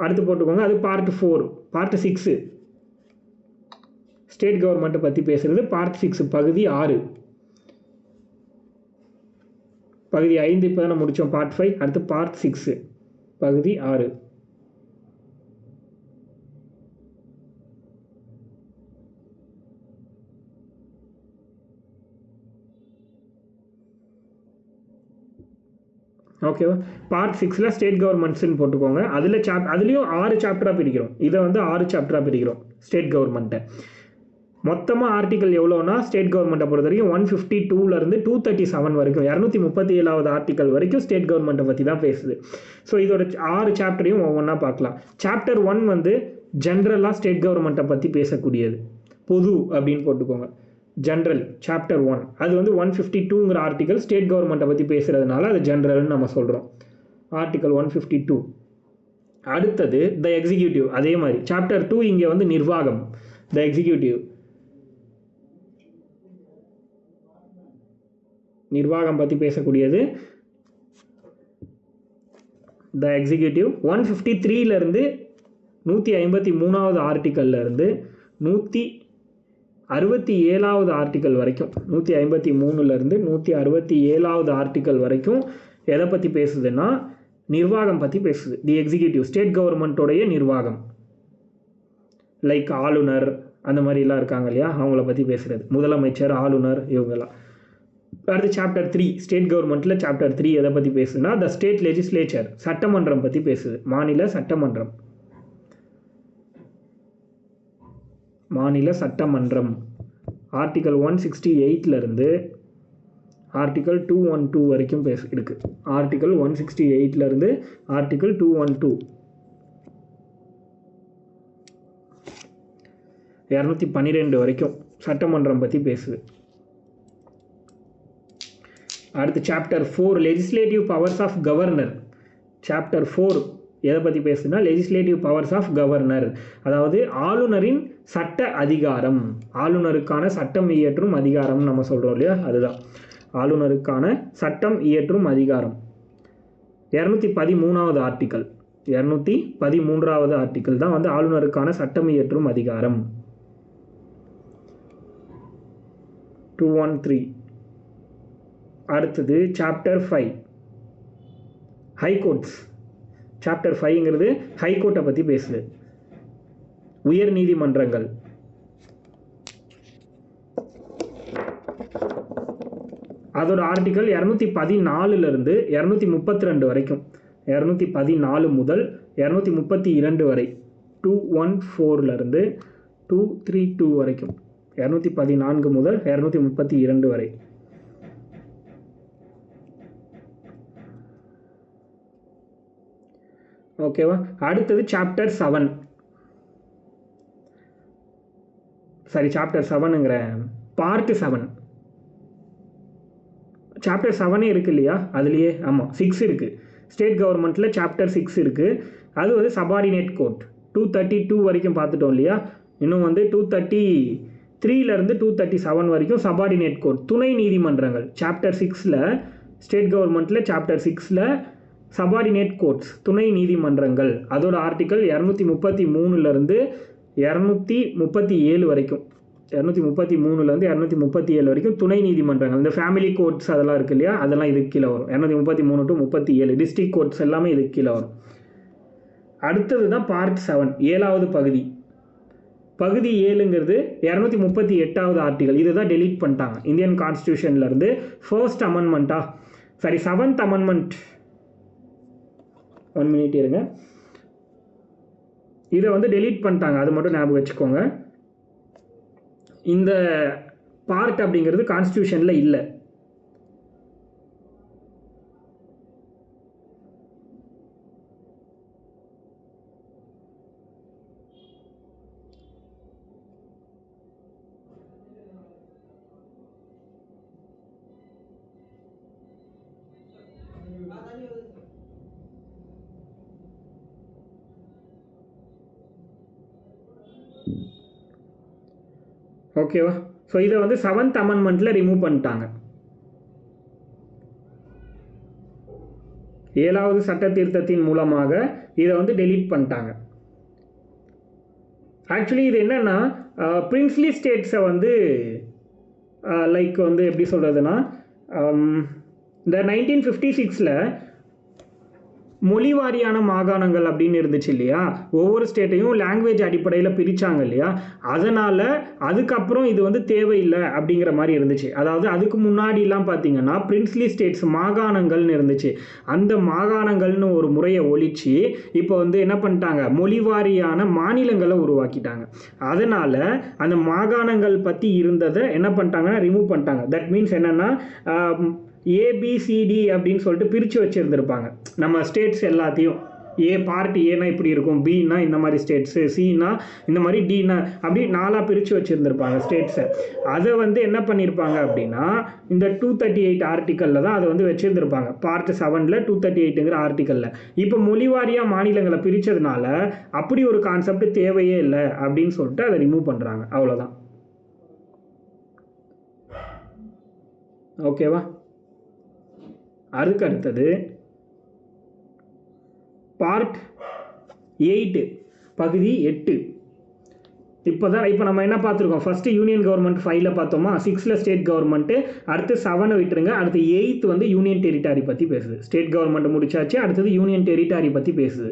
Speaker 1: அடுத்து போட்டுக்கோங்க, அது பார்ட் 4. பார்ட் 6 ஸ்டேட் கவர்மெண்ட்டை பற்றி பேசுகிறது. பார்ட் 6 பகுதி 6. பகுதி 5 இப்போ தான் முடித்தோம், பார்ட் 5. அடுத்து பார்ட் 6 பகுதி 6. ஓகேவா. பார்ட் 6ல் ஸ்டேட் கவர்மெண்ட்ஸ்ன்னு போட்டுக்கோங்க. அதுலேயும் 6 சாப்டராக பிரிக்கிறோம். இதை வந்து 6 சாப்டராக பிரிக்கிறோம் ஸ்டேட் கவர்மெண்ட்டை. மொத்தமாக ஆர்டிக்கல் எவ்வளோனா ஸ்டேட் கவர்மெண்ட்டை பொறுத்த வரைக்கும் 152லேருந்து 237 வரைக்கும் 237வது ஆர்டிக்கல் வரைக்கும் ஸ்டேட் கவர்மெண்ட்டை பற்றி தான் பேசுது. ஸோ இதோட 6 சாப்டரையும் ஒவ்வொன்றா பார்க்கலாம். சாப்டர் 1 வந்து ஜென்ரலாக ஸ்டேட் கவர்மெண்ட்டை பற்றி பேசக்கூடியது, பொது அப்படின்னு போட்டுக்கோங்க. ஜென்ரல் சாப்டர் 1 அது வந்து 152ங்கிற ஆர்டிக்கல் ஸ்டேட் கவர்மெண்ட்டை பற்றி பேசுகிறதுனால அது ஜென்ரல்னு நம்ம சொல்கிறோம். ஆர்டிக்கல் 152. அடுத்தது த எக்ஸிக்யூட்டிவ். அதே மாதிரி சாப்டர் 2 இங்கே வந்து நிர்வாகம், த எக்ஸிக்யூட்டிவ், நிர்வாகம் பற்றி பேசக்கூடியது த எக்ஸிக்யூட்டிவ். 153லேருந்து 153வது ஆர்டிக்கல்லேருந்து 167வது ஆர்டிக்கல் வரைக்கும், 153லேருந்து 167வது ஆர்டிக்கல் வரைக்கும் எதை பற்றி பேசுதுன்னா நிர்வாகம் பற்றி பேசுது. தி எக்ஸிக்யூட்டிவ் ஸ்டேட் கவர்மெண்ட்டோடைய நிர்வாகம், லைக் ஆளுநர் அந்த மாதிரிலாம் இருக்காங்க இல்லையா, அவங்கள பற்றி பேசுகிறது, முதலமைச்சர், ஆளுநர், இவங்கெல்லாம். அடுத்து சாப்டர் 3 ஸ்டேட் கவர்மெண்ட்டில் சாப்டர் 3 எதை பற்றி பேசுதுன்னா த ஸ்டேட் லெஜிஸ்லேச்சர், சட்டமன்றம் பற்றி பேசுது, மாநில சட்டமன்றம், மாநில சட்டமன்றம். ஆர்டிக்கல் 168லேருந்து ஆர்டிக்கல் 212 வரைக்கும் இருக்கு. ஆர்டிக்கல் 168லேருந்து ஆர்டிக்கல் 212 212 வரைக்கும் சட்டமன்றம் பற்றி பேசுது. அடுத்து chapter 4 legislative powers of governor. Chapter 4 எதை பற்றி பேசுதுன்னா லெஜிஸ்லேட்டிவ் பவர்ஸ் ஆஃப் கவர்னர், அதாவது ஆளுநரின் சட்ட அதிகாரம், ஆளுநருக்கான சட்டம் இயற்றும் அதிகாரம் நம்ம சொல்கிறோம் இல்லையா, அதுதான் ஆளுநருக்கான சட்டம் இயற்றும் அதிகாரம். 213வது ஆர்டிக்கல், 213வது ஆர்டிக்கல் தான் வந்து ஆளுநருக்கான சட்டம் இயற்றும் அதிகாரம். 213. அடுத்தது சாப்டர் 5 ஹைகோர்ட்ஸ். சாப்டர் 5ங்கிறது ஹைகோர்ட்டை பற்றி பேசுது, உயர் நீதிமன்றங்கள். அதோட ஆர்டிக்கல் 214லேருந்து 232 வரைக்கும், 214 முதல் 232 வரை, 214லேருந்து 232 வரைக்கும், 214 முதல் 232 வரை. ஓகேவா. அடுத்தது சாப்டர் 7, சாரி சாப்டர் 7ங்கிற பார்ட் 7. சாப்டர் 7 இருக்கு இல்லையா, அதுலேயே ஆமாம் 6 இருக்குது. ஸ்டேட் கவர்மெண்ட்டில் சாப்டர் 6 இருக்குது. அது வந்து சபார்டினேட் கோர்ட். 232 வரைக்கும் பார்த்துட்டோம் இல்லையா. இன்னும் வந்து 233லேருந்து 237 வரைக்கும் சபார்டினேட் கோர்ட், துணை நீதிமன்றங்கள். சாப்டர் 6ல் ஸ்டேட் கவர்மெண்ட்டில் சாப்டர் 6ல் சபார்டினேட் கோர்ட்ஸ், துணை நீதிமன்றங்கள். அதோட ஆர்டிக்கல் 233லேருந்து 237 வரைக்கும், 233லேருந்து 237 வரைக்கும் துணை நீதிமன்றங்கள். இந்த ஃபேமிலி கோர்ட்ஸ் அதெல்லாம் இருக்குது இல்லையா, அதெல்லாம் இதுக்கு கீழே வரும். 233 to 37 டிஸ்ட்ரிக்ட் கோர்ட்ஸ் எல்லாமே இதுக்கு கீழே வரும். அடுத்தது தான் பார்ட் 7, 7வது பகுதி. பகுதி 7ங்கிறது 238வது ஆர்டிக்கல். இதுதான் டெலீட் பண்ணிட்டாங்க இந்தியன் கான்ஸ்டியூஷன்லேருந்து. ஃபர்ஸ்ட் அமெண்ட்மெண்ட்டா, சாரி 7th அமெண்ட்மெண்ட். 1 minute இருங்க, இதை வந்து டெலீட் பண்ணிட்டாங்க, அது மட்டும் ஞாபகம் வச்சுக்கோங்க. இந்த பார்ட் அப்படிங்கிறது கான்ஸ்டியூஷனில் இல்லை. ஓகேவா. ஸோ இதை வந்து 7th அமெண்ட்மெண்ட்டில் ரிமூவ் பண்ணிட்டாங்க. 7வது சட்ட திருத்தத்தின் மூலமாக இதை வந்து டெலீட் பண்ணிட்டாங்க. ஆக்சுவலி இது என்னென்னா பிரின்ஸ்லி ஸ்டேட்ஸை வந்து லைக் வந்து எப்படி சொல்கிறதுனா, இந்த 1956ல் மொழிவாரியான மாகாணங்கள் அப்படின்னு இருந்துச்சு இல்லையா, ஒவ்வொரு ஸ்டேட்டையும் லாங்குவேஜ் அடிப்படையில் பிரித்தாங்க இல்லையா, அதனால் அதுக்கப்புறம் இது வந்து தேவையில்லை அப்படிங்கிற மாதிரி இருந்துச்சு. அதாவது அதுக்கு முன்னாடிலாம் பார்த்தீங்கன்னா பிரின்ஸ்லி ஸ்டேட்ஸ் மாகாணங்கள்னு இருந்துச்சு. அந்த மாகாணங்கள்னு ஒரு முறையை ஒழிச்சு இப்போ வந்து என்ன பண்ணிட்டாங்க, மொழிவாரியான மாநிலங்களை உருவாக்கிட்டாங்க. அதனால் அந்த மாகாணங்கள் பற்றி இருந்ததை என்ன பண்ணிட்டாங்கன்னா ரிமூவ் பண்ணிட்டாங்க. தட் மீன்ஸ் என்னென்னா ஏபிசிடி அப்படின்னு சொல்லிட்டு பிரித்து வச்சுருந்துருப்பாங்க நம்ம ஸ்டேட்ஸ் எல்லாத்தையும். பார்ட் ஏனா இப்படி இருக்கும், பின்னா இந்த மாதிரி ஸ்டேட்ஸு, சின்னா இந்த மாதிரி, டின்னா அப்படி 4ஆக பிரித்து வச்சுருந்துருப்பாங்க ஸ்டேட்ஸை. அதை வந்து என்ன பண்ணியிருப்பாங்க அப்படின்னா இந்த 238 ஆர்டிக்கலில் தான் அதை வந்து வச்சுருந்துருப்பாங்க. பார்ட் 7ல் 238ங்கிற ஆர்டிக்கலில். இப்போ மொழிவாரியாக மாநிலங்களை பிரித்ததுனால அப்படி ஒரு கான்செப்ட் தேவையே இல்லை அப்படின்னு சொல்லிட்டு அதை ரிமூவ் பண்ணுறாங்க. அவ்வளோதான். ஓகேவா? அதுக்கு அடுத்தது பார்ட் 8 பகுதி 8. இப்போ நம்ம என்ன பார்த்துருக்கோம், ஃபஸ்ட்டு யூனியன் கவர்மெண்ட் 5ல் பார்த்தோமா, 6ல் ஸ்டேட் கவர்மெண்ட்டு, அடுத்து 7 விட்டுருங்க, அடுத்து 8 வந்து யூனியன் டெரிட்டரி பற்றி பேசுது. ஸ்டேட் கவர்மெண்ட் முடிச்சாச்சு, அடுத்தது யூனியன் டெரிட்டரி பற்றி பேசுது.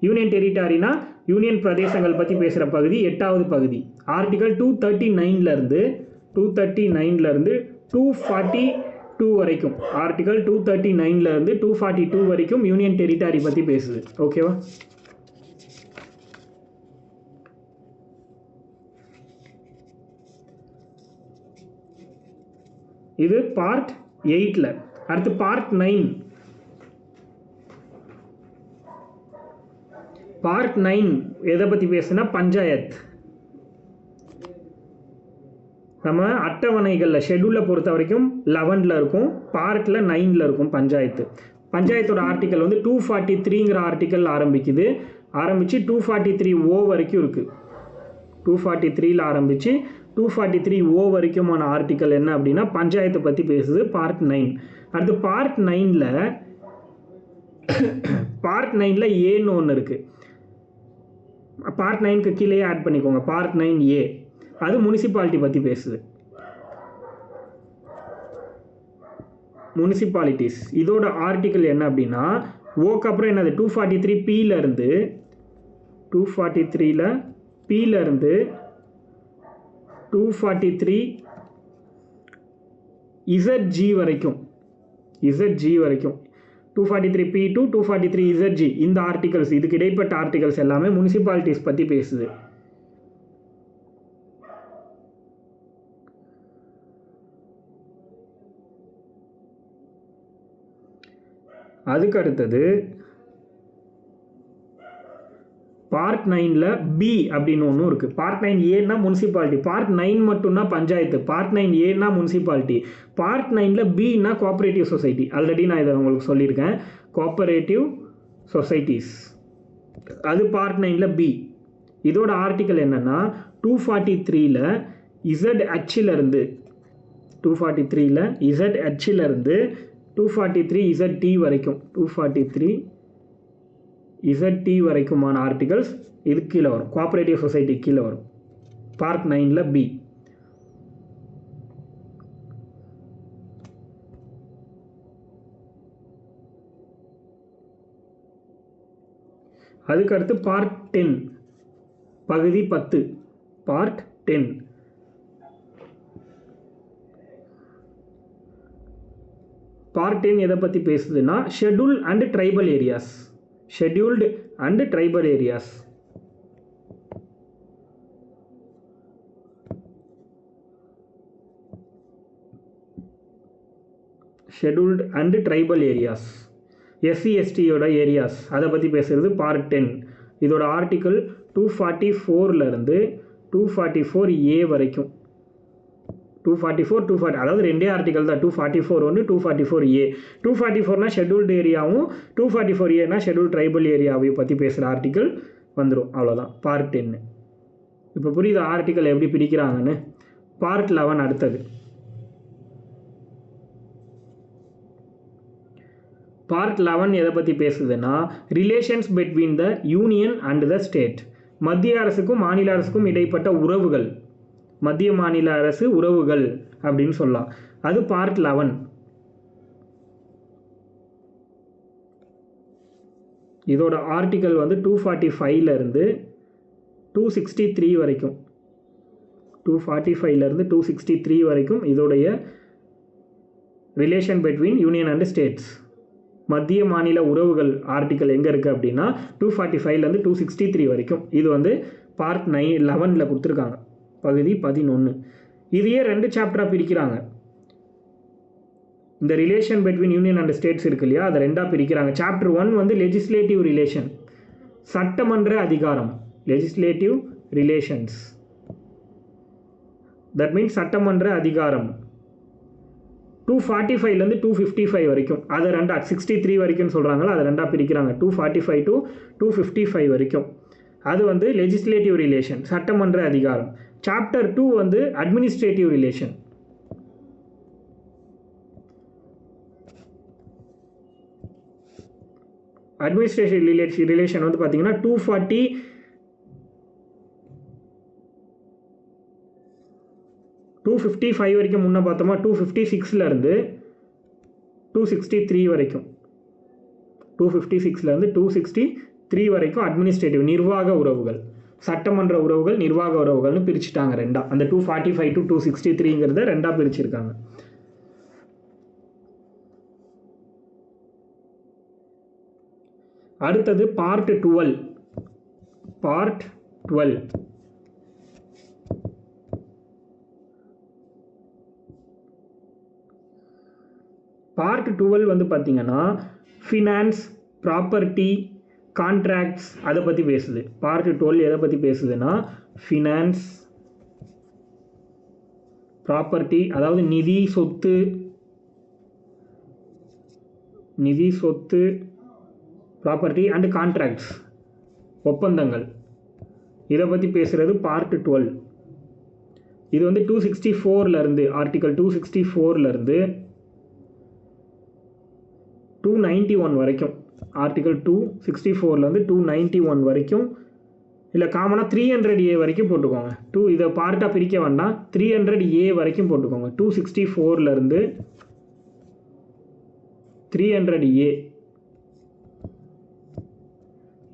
Speaker 1: யூனியன் டெரிட்டரினா யூனியன் பிரதேசங்கள் பற்றி பேசுகிற பகுதி 8வது பகுதி. ஆர்டிகல் 239லேருந்து 242 வரைக்கும், ஆர்டிகல் 239லேருந்து 242 வரைக்கும் யூனியன் டெரிட்டரி பற்றி பேசுது. ஓகேவா? இது பார்ட் 8ல். அடுத்து பார்ட் 9. பார்ட் 9 எதை பற்றி பேசுனா பஞ்சாயத். நம்ம அட்டவணைகளில் ஷெட்யூலில் பொறுத்த வரைக்கும் 11ல் இருக்கும், பார்ட்டில் 9ல் இருக்கும் பஞ்சாயத்து. பஞ்சாயத்தோட ஆர்டிக்கல் வந்து 243ங்கிற ஆர்டிக்கல் ஆரம்பிச்சு 243O வரைக்கும் இருக்குது. 243ல் ஆரம்பித்து 243O வரைக்குமான ஆர்டிக்கல் என்ன அப்படின்னா பஞ்சாயத்தை பற்றி பேசுது, பார்ட் 9. அடுத்து பார்ட் 9ல் ஏன்னு ஒன்று இருக்குது. பார்ட் 9க்கு கீழே ஆட் பண்ணிக்கோங்க, பார்ட் 9A. அது முனிசிபாலிட்டி பற்றி பேசுது. முனிசிபாலிட்டிஸ் இதோட ஆர்டிக்கல் என்ன அப்படின்னா ஓக்கு அப்புறம் என்னது 243Pலேருந்து 243ZG வரைக்கும் 243P to 243ZG இந்த ஆர்டிகல்ஸ், இதுக்கு இடைப்பட்ட ஆர்டிகல்ஸ் எல்லாமே முனிசிபாலிட்டிஸ் பற்றி பேசுது. அதுக்கு அடுத்தது பார்ட் 9ல் பி அப்படின்னு ஒன்று இருக்குது. பார்ட் 9Aனா முனிசிபாலிட்டி, பார்ட் 9 மட்டும்னா பஞ்சாயத்து, பார்ட் 9Aனா முனிசிபாலிட்டி, பார்ட் 9ல் பின்னா கோஆப்ரேட்டிவ் சொசைட்டி. ஆல்ரெடி நான் இதை உங்களுக்கு சொல்லியிருக்கேன், கோஆப்ரேட்டிவ் சொசைட்டிஸ். அது பார்ட் 9ல் பி. இதோட ஆர்டிக்கல் என்னென்னா 243ல் ZHலேருந்து 243ZT வரைக்கும் 243ZT வரைக்குமான ஆர்டிகல்ஸ் இது கீழே வரும், கோஆப்ரேட்டிவ் சொசைட்டி கீழே வரும், பார்ட் 9ல் பி. அதுக்கடுத்து பார்ட் 10 பகுதி 10, பார்ட் 10. பார்ட் 10 எதை பற்றி பேசுதுன்னா scheduled and tribal areas. Scheduled and tribal areas. Scheduled and tribal areas, SC/STயோட ஏரியாஸ், அதை பற்றி பேசுகிறது பார்ட் 10. இதோட ஆர்டிக்கல் 244லேருந்து 244A வரைக்கும். 244, 240 அதாவது ரெண்டே ஆர்டிக்கல் தான், 244 ஒன்று, 244A. 244னா ஷெட்யூல்டு ஏரியாவும் 244Aனா ஷெட்யூல்டு ட்ரைபல் ஏரியாவையும் பற்றி பேசுகிற ஆர்டிக்கல் வந்துடும். அவ்வளோதான் பார்ட் 10. இப்போ புரியுது ஆர்டிக்கல் எப்படி பிடிக்கிறாங்கன்னு. பார்ட் 11 அடுத்தது. பார்ட் 11 எதை பற்றி பேசுதுன்னா relations between the union and the state. மத்திய அரசுக்கும் மாநில அரசுக்கும் இடைப்பட்ட உறவுகள், மத்திய மாநில அரசு உறவுகள் அப்படின்னு சொல்லலாம். அது பார்ட் 11. இதோட ஆர்டிக்கல் வந்து 245லேருந்து 263 வரைக்கும், 245லேருந்து 263 வரைக்கும் இதோடைய relation between union and states, மத்திய மாநில உறவுகள் ஆர்டிக்கல் எங்கே இருக்குது அப்படின்னா 245லேருந்து 263 வரைக்கும். இது வந்து பார்ட் 11ல் கொடுத்துருக்காங்க, பகுதி 11. இதையே 2 சாப்டராக பிரிக்கிறாங்க. இந்த relation between union and states இருக்கு இல்லையா, அதை 2ஆக பிரிக்கிறாங்க. சாப்டர் 1 வந்து லெஜிஸ்லேட்டிவ் ரிலேஷன், சட்டமன்ற அதிகாரம், லெஜிஸ்லேட்டிவ் ரிலேஷன்ஸ், தட் மீன்ஸ் சட்டமன்ற அதிகாரம். 245லேருந்து 255 வரைக்கும், அதை 63 வரைக்கும் சொல்கிறாங்களா, அதை 2ஆக பிரிக்கிறாங்க. 245 to 255 வரைக்கும் அது வந்து லெஜிஸ்லேட்டிவ் ரிலேஷன், சட்டமன்ற அதிகாரம். சாப்டர் 2 வந்து அட்மினிஸ்ட்ரேட்டிவ் ரிலேஷன். அட்மினிஸ்ட்ரேட்டிவ் ரிலேஷன் வந்து பார்த்தீங்கன்னா 255 வரைக்கும் முன்னே பார்த்தோமா, 256லேருந்து 263 வரைக்கும், 256லேருந்து 263 வரைக்கும் அட்மினிஸ்ட்ரேட்டிவ் நிர்வாக உறவுகள், சட்டமன்ற உறவுகள், நிர்வாக உறவுகள்னு பிரிச்சுட்டாங்க 2ஆ. அந்த 245 to 263ங்கிறத 2ஆக பிரிச்சிருக்காங்க. அடுத்தது பார்ட் 12. பார்ட் 12 பார்ட் 12 வந்து பார்த்தீங்கன்னா ஃபினான்ஸ், ப்ராப்பர்ட்டி, கான்ட்ராக்ட்ஸ் அதை பற்றி பேசுது. பார்ட் 12 எதை பற்றி பேசுதுன்னா ஃபினான்ஸ், ப்ராப்பர்ட்டி அதாவது நிதி சொத்து, ப்ராப்பர்ட்டி அண்ட் கான்ட்ராக்ட்ஸ் ஒப்பந்தங்கள், இதை பற்றி பேசுகிறது பார்ட் 12. இது வந்து 264லேருந்து ஆர்டிக்கல் 264லேருந்து 291 வரைக்கும், ஆர்டிக்கல் 264லேருந்து 291 வரைக்கும், இல்லை காமனாக 300A வரைக்கும் போட்டுக்கோங்க. இதை பார்ட்டாக பிரிக்க வேண்டாம், 300A வரைக்கும் போட்டுக்கோங்க. 264லேருந்து 300A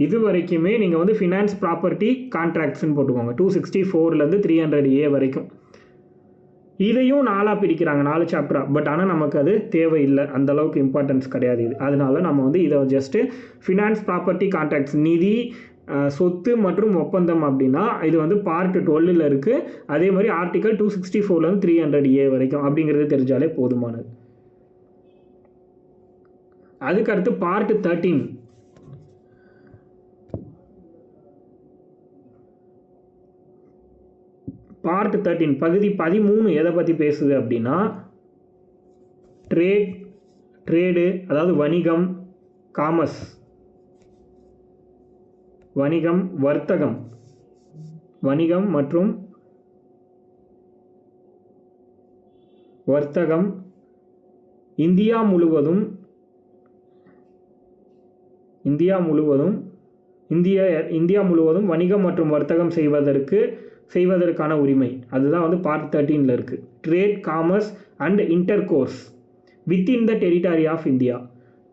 Speaker 1: இது வரைக்குமே நீங்கள் வந்து ஃபினான்ஸ், ப்ராப்பர்ட்டி, கான்ட்ராக்ட்ஸ்ன்னு போட்டுக்கோங்க. 264லேருந்து 300A வரைக்கும். இதையும் 4ஆக பிரிக்கிறாங்க, 4 சாப்டரா. பட் ஆனால் நமக்கு அது தேவையில்லை, அந்தளவுக்கு இம்பார்ட்டன்ஸ் கிடையாது இது. அதனால நம்ம வந்து இதை ஜஸ்ட்டு ஃபினான்ஸ், ப்ராப்பர்ட்டி, கான்ட்ராக்ட்ஸ், நிதி, சொத்து மற்றும் ஒப்பந்தம் அப்படின்னா இது வந்து பார்ட் 12ல் இருக்குது. அதே மாதிரி ஆர்டிக்கல் 264லேருந்து 300A வரைக்கும் அப்படிங்கிறது தெரிஞ்சாலே போதுமானது. அதுக்கடுத்து பார்ட் 13. பார்ட் 13 பகுதி 13 எதை பற்றி பேசுது அப்படின்னா ட்ரேடு அதாவது வணிகம், காமர்ஸ், வணிகம், வர்த்தகம், வணிகம் மற்றும் வர்த்தகம் இந்தியா முழுவதும் வணிகம் மற்றும் வர்த்தகம் செய்வதற்கான உரிமை. அதுதான் வந்து பார்ட் 13ல் இருக்குது. Trade, commerce and intercourse within the territory of India.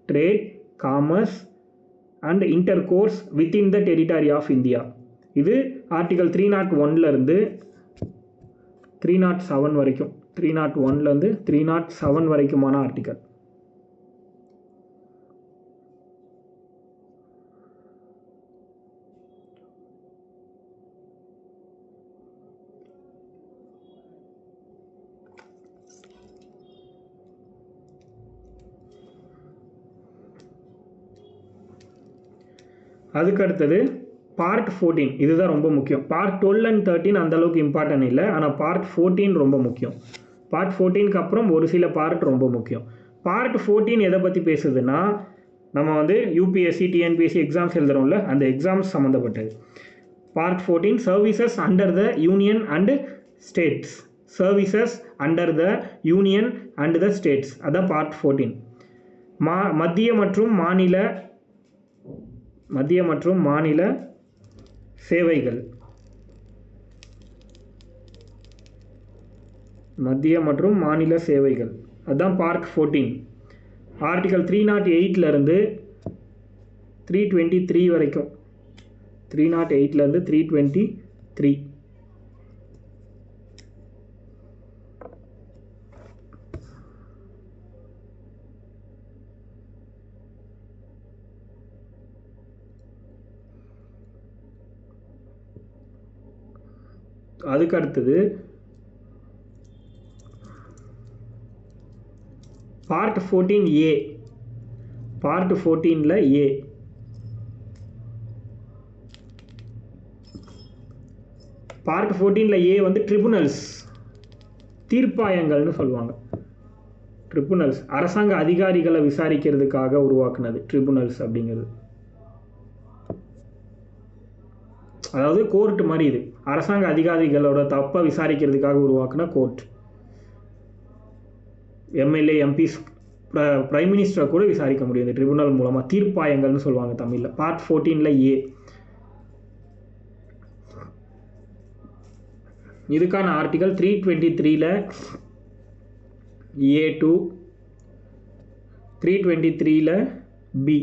Speaker 1: Trade, commerce and intercourse within the territory of India. இது ஆர்டிகல் 301லேருந்து 307 வரைக்கும், 301லேருந்து 307 வரைக்குமான ஆர்டிகல். அதுக்கு அடுத்தது பார்ட் 14. இதுதான் ரொம்ப முக்கியம். பார்ட் 12 and 13 அந்தளவுக்கு இம்பார்ட்டன் இல்லை, ஆனால் பார்ட் 14 ரொம்ப முக்கியம். பார்ட் 14க்கு அப்புறம் ஒரு சில பார்ட் ரொம்ப முக்கியம். பார்ட் 14 எதை பற்றி பேசுதுன்னா நம்ம வந்து யூபிஎஸ்சி, டிஎன்பிஎஸ்சி எக்ஸாம்ஸ் எழுதுகிறோம்ல, அந்த எக்ஸாம்ஸ் சம்மந்தப்பட்டது. Part 14 services under the union and states. Services under the union and the states, அதான் பார்ட் 14. மத்திய மற்றும் மாநில சேவைகள், மத்திய மற்றும் மாநில சேவைகள், அதுதான் பார்ட் 14. ஆர்டிகல் 308லேருந்து 323 வரைக்கும் 308லேருந்து 323. அதுக்கு அடுத்தது பார்ட் 14A. பார்ட் 14ல் A. பார்ட் 14ல் A வந்து ட்ரிபுனல்ஸ், தீர்ப்பாயங்கள்னு சொல்லுவாங்க. ட்ரிபுனல்ஸ் அரசாங்க அதிகாரிகளை விசாரிக்கிறதுக்காக உருவாக்குனது ட்ரிபுனல்ஸ் அப்படிங்கிறது. அதாவது கோர்ட் மாதிரி, இது அரசாங்க அதிகாரிகளோட தப்பை விசாரிக்கிறதுக்காக உருவாக்குன கோர்ட். எம்எல்ஏ, எம்பிஸ், பிரைம் மினிஸ்டரை கூட விசாரிக்க முடியும் இந்த ட்ரிபுனல் மூலமாக. தீர்ப்பாயங்கள்னு சொல்லுவாங்க தமிழில். பார்ட் 14ல் A. இதுக்கான ஆர்டிகல் 323ல் A2, 323ல் B.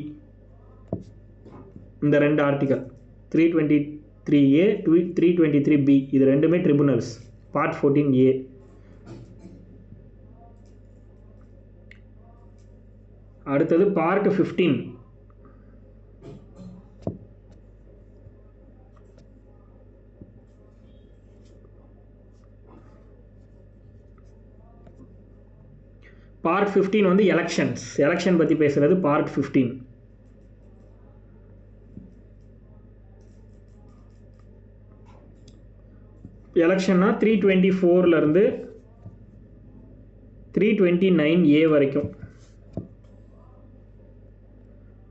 Speaker 1: இந்த ரெண்டு ஆர்டிகல் 323A, 323B, இது ரெண்டுமே ட்ரிபுனல்ஸ். Part 14A. அடுத்தது பார்ட் 15. பார்ட் 15 வந்து எலெக்ஷன்ஸ். எலெக்ஷன் பற்றி பேசுகிறது பார்ட் 15. எலெக்ஷன்னா 324லேருந்து 329A வரைக்கும்.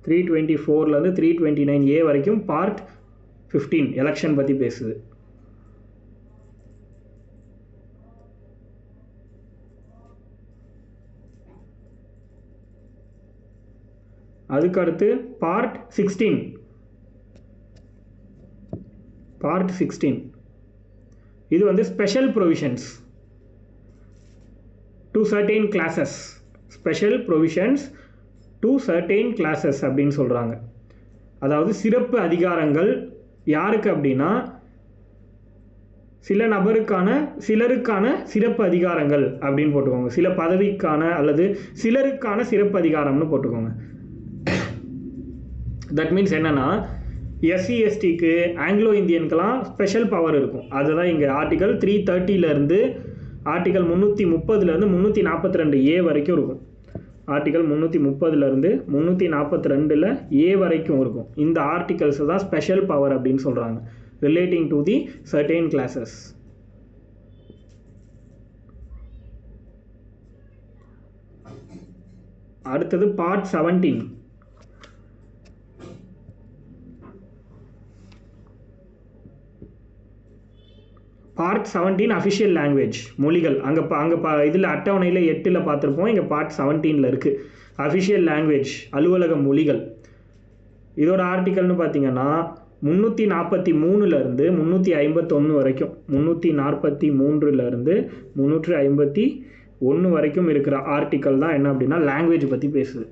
Speaker 1: 324லேருந்து 329A வரைக்கும் பார்ட் 15 எலெக்ஷன் பற்றி பேசுது. அதுக்கடுத்து பார்ட் 16. பார்ட் 16 இது வந்து special provisions to certain classes. Special provisions to certain classes அப்படின்னு சொல்கிறாங்க. அதாவது சிறப்பு அதிகாரங்கள் யாருக்கு அப்படின்னா சில சிலருக்கான சிறப்பு அதிகாரங்கள் அப்படின்னு போட்டுக்கோங்க. சில பதவிக்கான அல்லது சிலருக்கான சிறப்பு அதிகாரம்னு போட்டுக்கோங்க. தட் மீன்ஸ் என்னென்னா எஸ்சி எஸ்டிக்கு, ஆங்கிலோ இந்தியனுக்கெல்லாம் ஸ்பெஷல் பவர் இருக்கும். அதுதான் இங்கே ஆர்டிகல் 330லேருந்து ஆர்டிகல் 330லேருந்து 342A வரைக்கும் இருக்கும். ஆர்டிகல் 330லேருந்து 342ல் A வரைக்கும் இருக்கும். இந்த ஆர்டிகல்ஸ் தான் ஸ்பெஷல் பவர் அப்படின்னு சொல்கிறாங்க, relating to the certain classes. அடுத்தது பார்ட் 17. பார்ட் 17 அஃபிஷியல் லாங்குவேஜ், மொழிகள். அங்கே இதில் அட்டவணையில் 8ல் பார்த்துருப்போம். இங்கே பார்ட் 17ல் இருக்குது அஃபிஷியல் லாங்குவேஜ், அலுவலக மொழிகள். இதோட ஆர்டிக்கல்னு பார்த்தீங்கன்னா 343லேருந்து 351 வரைக்கும், 343லேருந்து 351 வரைக்கும் இருக்கிற ஆர்டிக்கல் தான் என்ன அப்படின்னா லாங்குவேஜ் பற்றி பேசுது.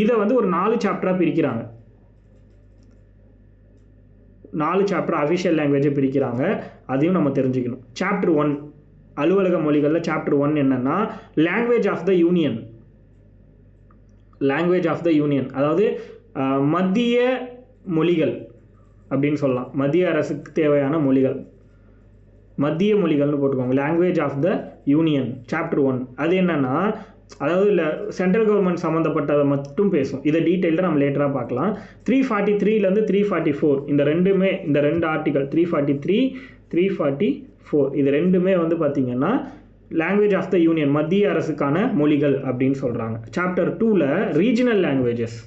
Speaker 1: இதை வந்து ஒரு 4 சாப்டராக பிரிக்கிறாங்க. 4 சாப்டர் அஃபிஷியல் லாங்குவேஜை பிரிக்கிறாங்க. அதையும் நம்ம தெரிஞ்சுக்கணும். சாப்டர் 1 அலுவலக மொழிகளில் சாப்டர் 1 என்னென்னா language of the union. Language of the union அதாவது மத்திய மொழிகள் அப்படின்னு சொல்லலாம். மத்திய அரசுக்கு தேவையான மொழிகள், மத்திய மொழிகள்னு போட்டுக்கோங்க. Language of the union chapter 1. அது என்னென்னா அதாவது இல்லை சென்ட்ரல் கவர்மெண்ட் சம்மந்தப்பட்டதை மட்டும் பேசும். இதை டீட்டெயில்டாக நம்ம லேட்டராக பார்க்கலாம். 343லேருந்து 344 இந்த ரெண்டு ஆர்டிகல் 343, 344 இது ரெண்டுமே வந்து பார்த்திங்கன்னா லாங்குவேஜ் ஆஃப் த யூனியன், மத்திய அரசுக்கான மொழிகள் அப்படின்னு சொல்கிறாங்க. சாப்டர் 2ல் ரீஜனல் லாங்குவேஜஸ்,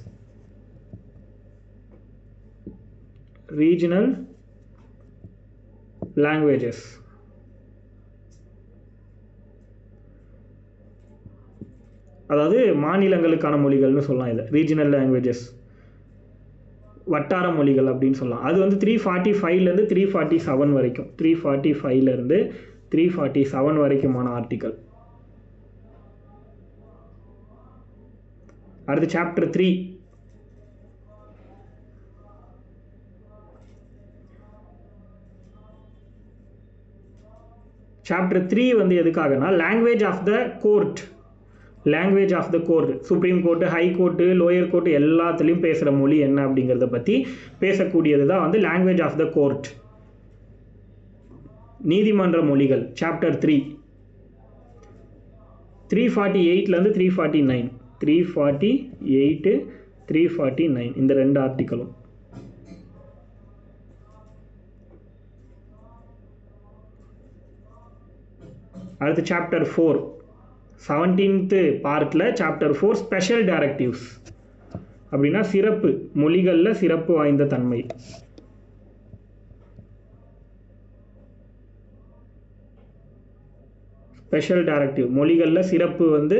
Speaker 1: ரீஜனல் லாங்குவேஜஸ் அதாவது மாநிலங்களுக்கான மொழிகள்னு சொல்லலாம். இதை ரீஜனல் லாங்குவேஜஸ், வட்டார மொழிகள் அப்படின்னு சொல்லலாம். அது வந்து 345லேருந்து 347 வரைக்கும், 345லேருந்து 347 வரைக்குமான ஆர்டிக்கல். அடுத்து சாப்டர் 3 சாப்டர் 3 வந்து எதுக்காகனா language of the court, language of the court, supreme court, high court, lower court எல்லாத்துலேயும் பேசுகிற மொழி என்ன அப்படிங்கிறத பற்றி பேசக்கூடியது தான் வந்து லாங்குவேஜ் ஆஃப் த கோர்ட், நீதிமன்ற மொழிகள். சாப்டர் 3 348லேருந்து 349, 348 349 இந்த 2 ஆர்டிக்கலும். அடுத்து சாப்டர் 4 17th பார்ட்டில் சாப்டர் 4 ஸ்பெஷல் டைரக்டிவ்ஸ் அப்படின்னா சிறப்பு மொழிகளில் சிறப்பு வாய்ந்த தன்மை. ஸ்பெஷல் டைரக்டிவ் மொழிகளில் சிறப்பு வந்து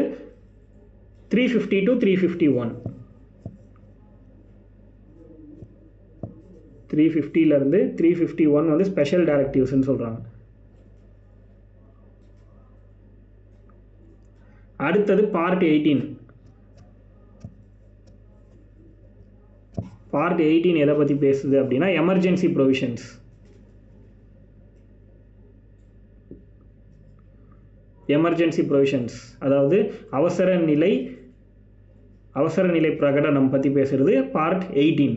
Speaker 1: 350 to 351, 350லேருந்து 351 வந்து ஸ்பெஷல் டைரக்டிவ்ஸ்ன்னு சொல்கிறாங்க. அடுத்தது பார்ட் 18. பார்ட் 18 எதை பற்றி பேசுது அப்படின்னா எமர்ஜென்சி ப்ரொவிஷன்ஸ். எமர்ஜென்சி ப்ரொவிஷன்ஸ் அதாவது அவசர நிலை பிரகடனம் பற்றி பேசுகிறது பார்ட் 18.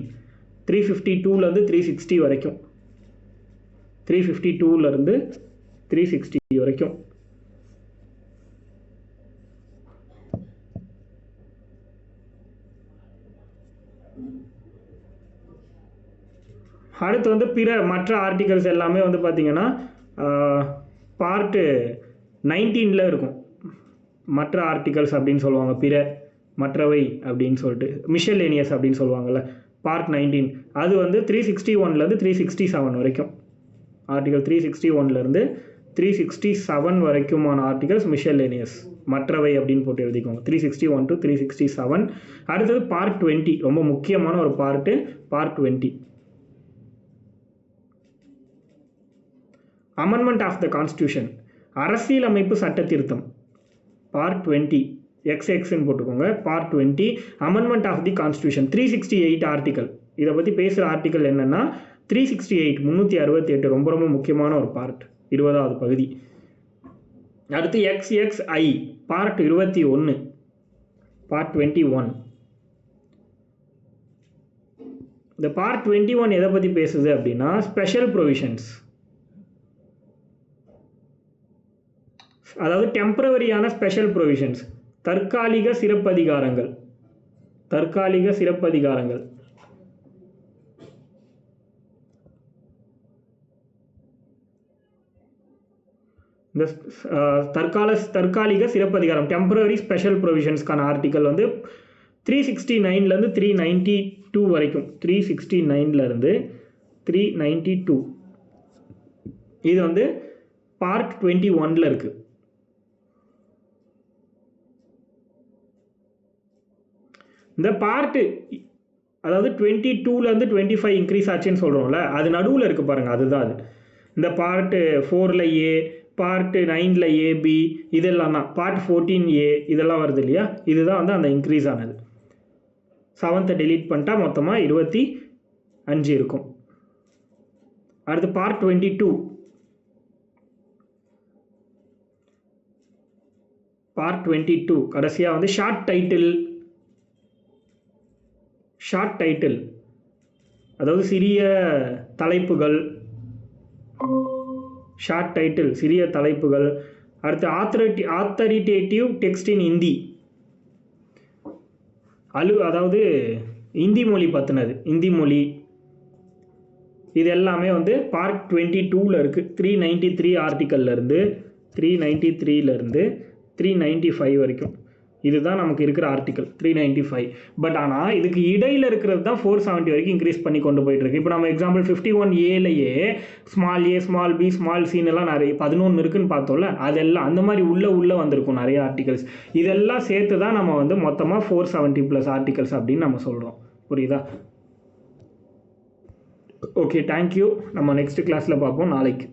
Speaker 1: 352லேருந்து 360 வரைக்கும், 352லேருந்து 360 வரைக்கும். அடுத்து வந்து மற்ற ஆர்டிகல்ஸ் எல்லாமே வந்து பார்த்திங்கன்னா பார்ட்டு 19ல் இருக்கும். மற்ற ஆர்டிகல்ஸ் அப்படின்னு சொல்லுவாங்க, மற்றவை அப்படின்னு சொல்லிட்டு மிஷலேனியஸ் அப்படின்னு சொல்லுவாங்கள்ல, பார்ட் 19 அது வந்து 361லேருந்து 367 வரைக்கும். ஆர்டிகல் 361லேருந்து 367 வரைக்குமான ஆர்டிகல்ஸ் மிஷலேனியஸ், மற்றவை அப்படின்னு போட்டு எழுதிக்கோங்க. 361 to 367. அடுத்தது பார்ட் 20, ரொம்ப முக்கியமான ஒரு part part 20. Amendment of the constitution, அரசியலமைப்பு சட்ட திருத்தம், பார்ட் 20 XX போட்டுக்கோங்க. Part 20 amendment of the constitution. 368 article. இதை பற்றி பேசுகிற ஆர்டிக்கல் என்னென்னா 368 368 ரொம்ப ரொம்ப முக்கியமான ஒரு பார்ட், 20வது பகுதி. அடுத்து XXI பார்ட் 21, பார்ட் 21. இந்த பார்ட் 21 எதை பற்றி பேசுது அப்படின்னா ஸ்பெஷல் ப்ரொவிஷன்ஸ், அதாவது டெம்பரவரியான ஸ்பெஷல் ப்ரொவிஷன்ஸ், தற்காலிக சிறப்பதிகாரங்கள். இந்த தற்காலிக சிறப்பதிகாரம் டெம்பரரி ஸ்பெஷல் ப்ரொவிஷன்ஸ்க்கான ஆர்டிக்கல் வந்து 369லேருந்து 392 வரைக்கும். 369லேருந்து 392 இது வந்து பார்ட் 21ல் இருக்குது. இந்த பார்ட்டு அதாவது 22லேருந்து 25 இன்க்ரீஸ் ஆச்சுன்னு சொல்கிறோம்ல, அது நடுவில் இருக்குது பாருங்கள், அதுதான் அது. இந்த பார்ட்டு 4ல் A, பார்ட்டு 9ல் AB இதெல்லாம் தான். பார்ட் 14A இதெல்லாம் வருது இல்லையா, இதுதான் வந்து அந்த இன்க்ரீஸ் ஆனது. 7th டெலீட் பண்ணிட்டா மொத்தமாக 25 இருக்கும். அடுத்து பார்ட் 22. பார்ட் 22 கடைசியாக வந்து ஷார்ட் டைட்டில் அதாவது சிறிய தலைப்புகள், ஷார்ட் டைட்டில் சிறிய தலைப்புகள். அடுத்து ஆத்தரிட்டேட்டிவ் டெக்ஸ்ட் இன் ஹிந்தி, அதாவது இந்தி மொழி பற்றினது, இந்தி மொழி. இது எல்லாமே வந்து பார்ட் 22ல் இருக்குது. 393 ஆர்டிக்கல்லேருந்து 393லேருந்து 395 வரைக்கும் இதுதான் நமக்கு இருக்கிற ஆர்டிக்கல் 395. பட் ஆனால் இதுக்கு இடையில் இருக்கிறது தான் 470 வரைக்கும் இன்க்ரீஸ் பண்ணி கொண்டு போயிட்டுருக்கு. இப்போ நம்ம எக்ஸாம்பிள் 51Aலையே small A, small B, small சின்னெல்லாம் நிறைய 11 இருக்குன்னு பார்த்தோம்ல, அதெல்லாம் அந்த மாதிரி உள்ளே வந்திருக்கும் நிறைய ஆர்டிகல்ஸ். இதெல்லாம் சேர்த்து தான் நம்ம வந்து மொத்தமாக 470+ ஆர்டிகல்ஸ் அப்படின்னு நம்ம சொல்கிறோம். புரியுதா? Okay, thank you. நம்ம நெக்ஸ்ட் கிளாஸில் பார்ப்போம் நாளைக்கு.